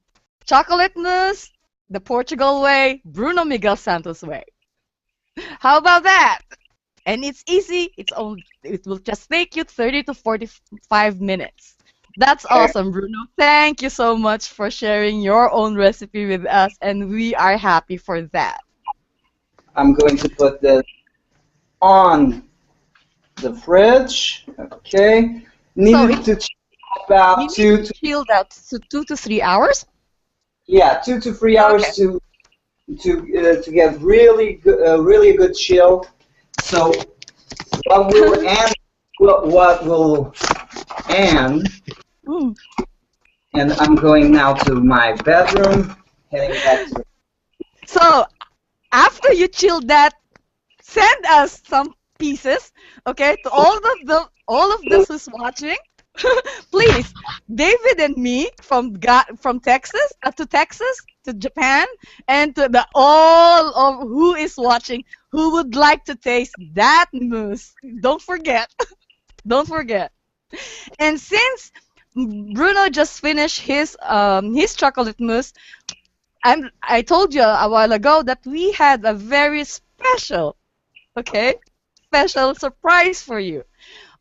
Chocolate mousse, the Portugal way, Bruno Miguel Santos way. How about that? And it's easy. It will just take you 30 to 45 minutes. That's awesome, Bruno. Thank you so much for sharing your own recipe with us, and we are happy for that. I'm going to put this on the fridge. Okay. So Needed it to chill you about need to chill that to 2 to 3 hours. yeah, 2 to 3 hours Okay. to get really good chill. So what will end what will end, Mm. and I'm going now to my bedroom, heading back to So after you chill that, send us some pieces, okay, to all of this who's watching. Please, David and me from Texas to Texas to Japan and to the all of who is watching who would like to taste that mousse. Don't forget, don't forget. And since Bruno just finished his chocolate mousse, I told you a while ago that we had a very special, okay, special surprise for you.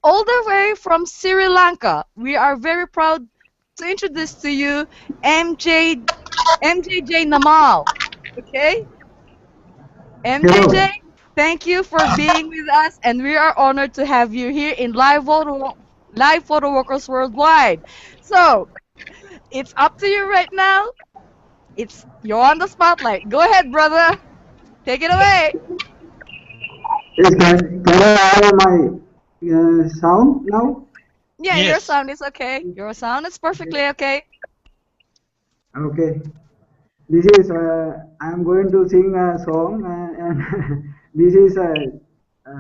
All the way from Sri Lanka, we are very proud to introduce to you MJ MJJ Namal. Okay, MJJ, Hello. thank you for being with us, and we are honored to have you here in Live Photo Workers Worldwide. So it's up to you right now. It's you're on the spotlight. Go ahead, brother. Take it away. Yes, can I have my sound now? Yeah, your Yes. sound is okay. Your sound is perfectly okay. Okay. This is I am going to sing a song, and this is a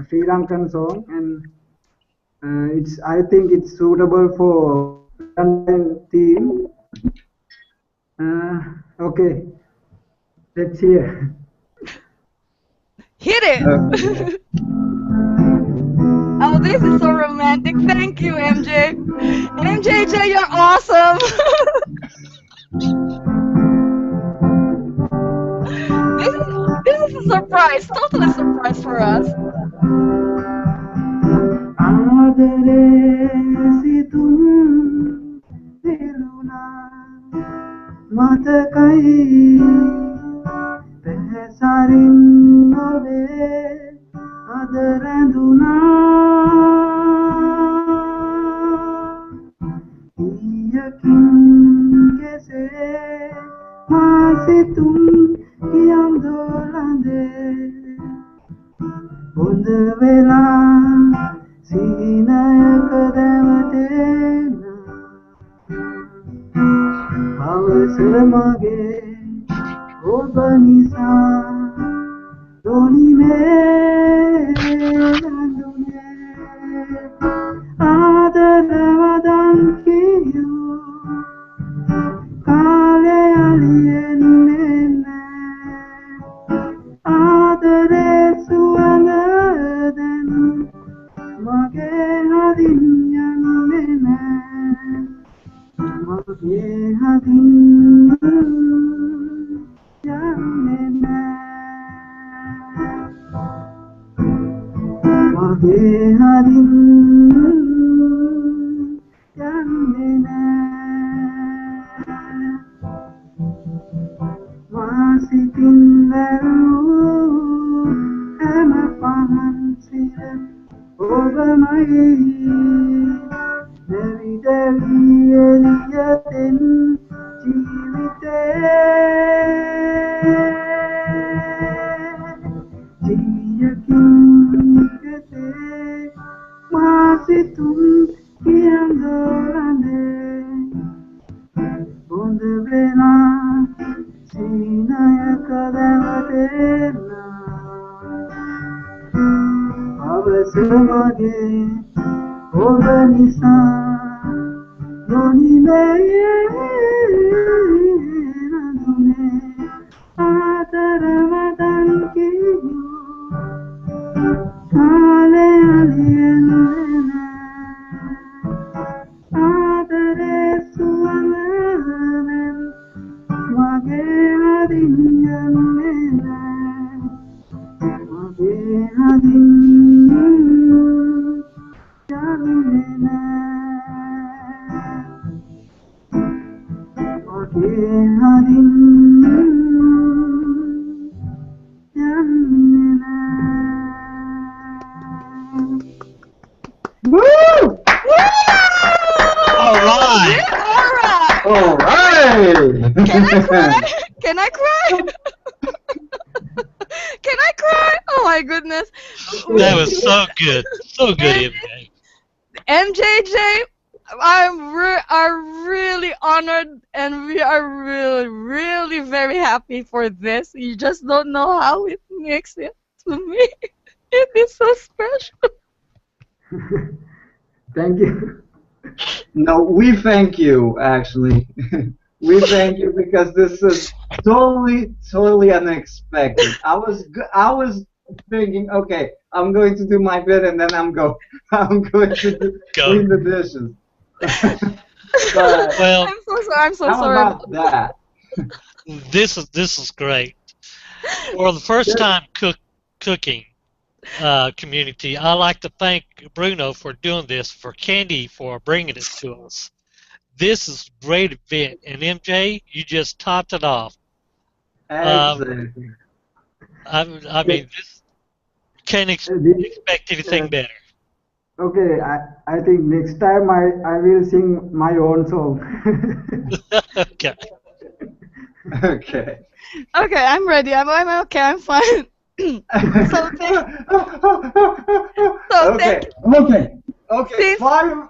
Sri Lankan song, and it's I think it's suitable for Valentine theme. Okay, let's hear. Hit it. Oh, this is so romantic. Thank you, MJ. MJJ, you're awesome. This is a surprise, totally surprise for us. आदरे से तुम दिलुना मत कही पहसारिन नवे adorando-na e aqui que se mas se tu que andolande onde vela sinaya kadamatena avasramage obanisa doni me randune adaravadan kiyo kale alienene adare suanaden mage hadinyanene mage hadin yanene mage hadin yanene Masitin lalu hana pahansiya over my Devi Devi Eliyatin Jivite Jiyakin Kete Masitum Kiandorane Onde vela Sinaya Kadavatena Avasamage Oganisa Yoni Meye Ranune Ataravadan Kiyo Kale Alienena Adare Suananen Mage Hadinyanena Mage Hadin Yanena Woo! All right. Yeah, all right. All right. Can I cry? Can I cry? Can I cry? Oh my goodness. That We, was so good. So good, and MJ. MJJ, are really honored and we are really, really very happy for this. You just don't know how it makes it to me. It is so special. Thank you. No, we thank you, actually. We thank you because this is totally unexpected. I was thinking, okay, I'm going to do my bit and then I'm going to Go. clean the dishes. But Well, I'm so sorry. I'm so how sorry about about that? this is great. For the first time cooking community, I like to thank Bruno for doing this, for Candy for bringing it to us. This is a great event, and MJ, you just topped it off. Um, Exactly. I mean, this can't The- expect anything uh, better. okay, I think next time I will sing my own song. Okay. Okay. it. Okay, I'm ready. I'm okay. I'm fine. So thank so thank Okay. Okay. since Fire!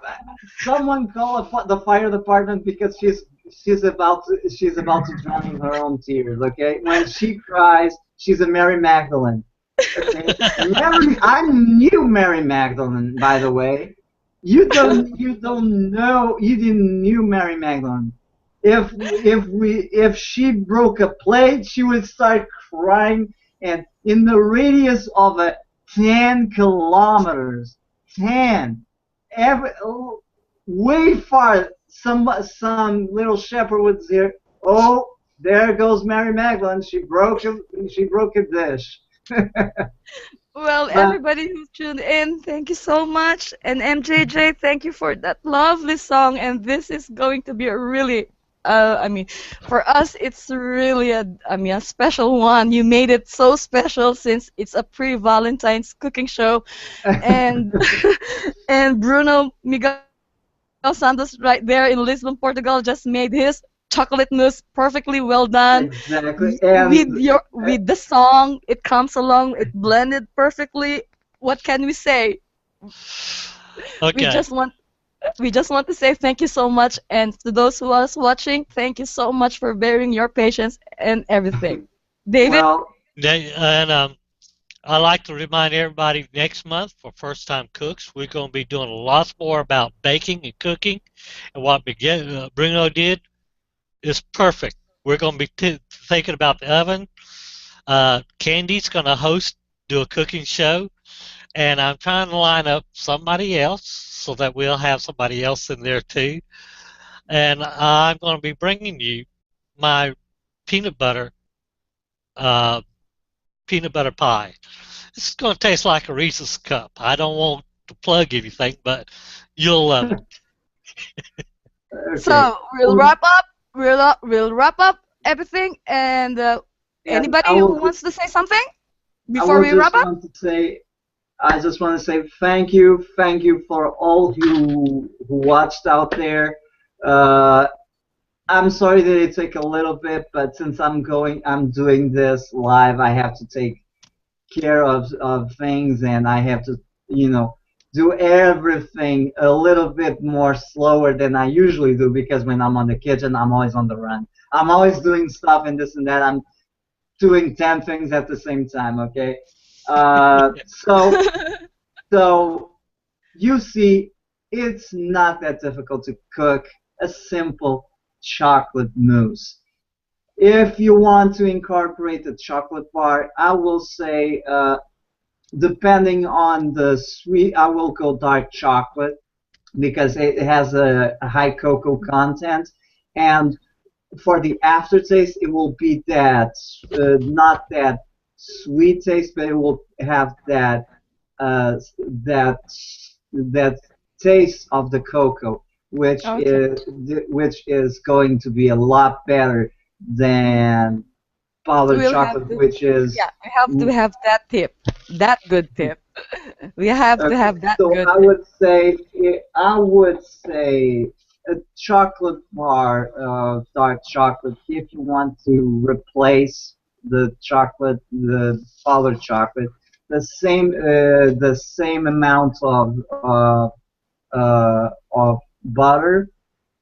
Someone call the fire department because she's about to drown in her own tears. Okay. When she cries, she's a Mary Magdalene. Okay. I knew Mary Magdalene, by the way. You don't know, you didn't knew Mary Magdalene. If she broke a plate, she would start crying, and in the radius of 10 kilometers, 10, every way far, some little shepherd would say, "Oh, there goes Mary Magdalene. She broke a dish." well, But everybody who tuned in, thank you so much. And MJJ, thank you for that lovely song. And this is going to be a really, I mean, for us, it's really a special one. You made it so special since it's a pre-Valentine's cooking show. And and Bruno Miguel Santos right there in Lisbon, Portugal, just made his chocolate mousse perfectly well done. exactly, With the song, it comes along, it blended perfectly. What can we say? We Okay. just want we just want to say thank you so much, and to those who are watching, thank you so much for bearing your patience and everything. David? well, And I like to remind everybody next month for first time cooks, we're going to be doing lots more about baking and cooking. And what Bruno did is perfect. We're going to be thinking about the oven. Candy's going to do a cooking show. And I'm trying to line up somebody else so that we'll have somebody else in there too. And I'm going to be bringing you my peanut butter uh, peanut butter pie. It's going to taste like a Reese's cup. I don't want to plug anything, but you'll love it. okay. So we'll wrap up. We'll wrap up everything. And And anybody who wants to say something I before will we wrap just up? want to say, I just want to say thank you for all who watched out there. Uh, I'm sorry that it took a little bit, but since I'm doing this live, I have to take care of things, and I have to, you know, do everything a little bit more slower than I usually do because when I'm on the kitchen, I'm always on the run. I'm always doing stuff and this and that. I'm doing 10 things at the same time, okay? So so you see, it's not that difficult to cook a simple chocolate mousse. If you want to incorporate the chocolate bar, I will say, depending on the sweet, I will go dark chocolate because it has a high cocoa content. And for the aftertaste, it will be that, not that sweet taste, but it will have uh, that that taste of the cocoa, Okay. which is going to be a lot better than powdered We'll have chocolate, to, which is yeah, we have to have that tip, that good tip. We have to Okay, have that so I goodness. would say a chocolate bar, dark chocolate. If you want to replace the chocolate, the powdered chocolate, the same amount of butter.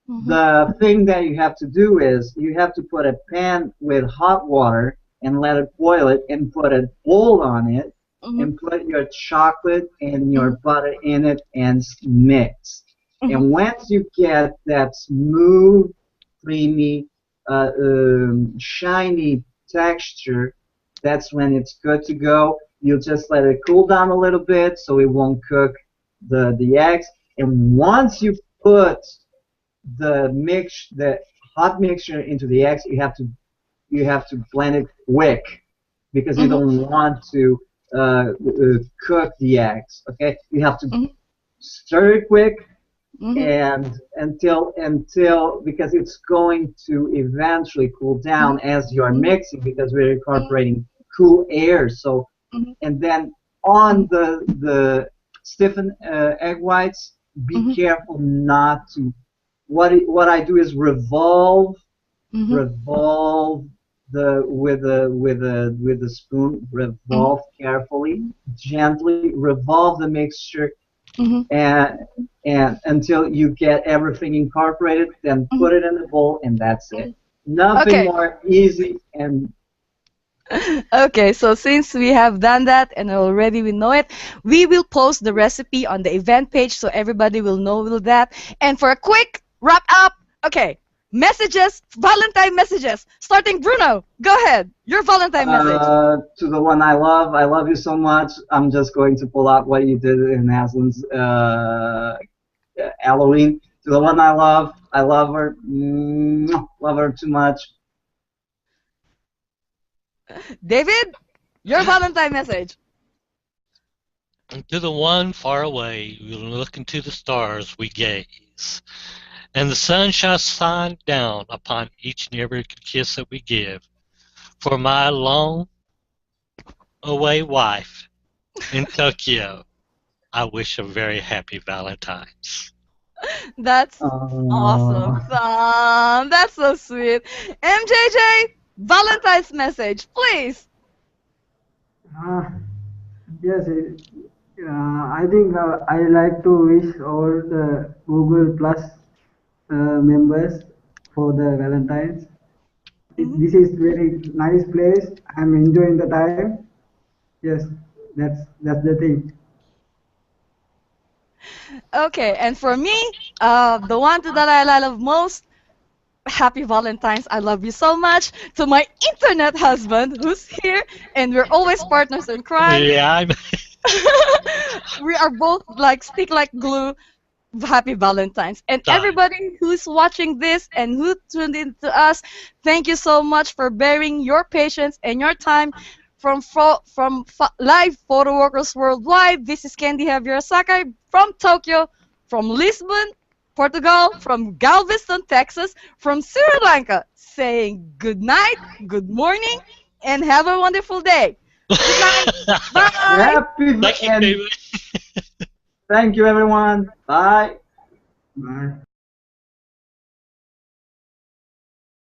Mhm. The thing that you have to do is you have to put a pan with hot water and let it boil it and put a bowl on it Mhm. and put your chocolate and your Mhm. butter in it and mix. Mhm. And once you get that smooth, creamy, shiny texture, that's when it's good to go. You just let it cool down a little bit so it won't cook the eggs. And once you put the hot mixture into the eggs, you have to blend it quick because you Mhm. don't want to cook the eggs. Okay, you have to Mhm. stir it quick Mhm. and until because it's going to eventually cool Mhm. down as you are Mhm. mixing because we're incorporating cool air. So Mhm. and then on Mhm. the stiffened egg whites, be Mhm. careful not to what I do is Mhm. revolve the with the spoon, Mhm. revolve carefully, gently, revolve the mixture Mhm. and until you get everything incorporated, then Mhm. put it in the bowl and that's it. Mhm. Nothing Okay. more easy and Okay, so since we have done that and already we know it, we will post the recipe on the event page so everybody will know that. And for a quick wrap up, okay, messages, Valentine messages. Starting Bruno, go ahead. Your Valentine message. to the one I love you so much. I'm just going to pull out what you did in Aslan's Halloween. To the one I love her. Love her too much. David, your Valentine message. And to the one far away, we look into the stars we gaze, and the sun shall shine down upon each and every kiss that we give. For my long away wife in Tokyo, I wish a very happy Valentine's. That's awesome, Uh, son. That's so sweet. MJJ, Valentine's message, please. Uh, yes, I think I like to wish all the Google Plus members for the Valentine's. Mhm. This is very nice place. I'm enjoying the time. Yes, that's the thing. Okay, and for me, the one that I love most, happy Valentine's. I love you so much. To my internet husband who's here, and we're always partners in crime. Yeah, I'm We are both like stick like glue. Happy Valentine's. And done. everybody who's watching this and who tuned in to us, thank you so much for bearing your patience and your time live photo workers worldwide. This is Candy Javier Sakai from Tokyo, from Lisbon, Portugal, from Galveston, Texas, from Sri Lanka, saying good night, good morning, and have a wonderful day. Good night. Bye. happy Thank you, and David. thank you everyone. Bye. Bye.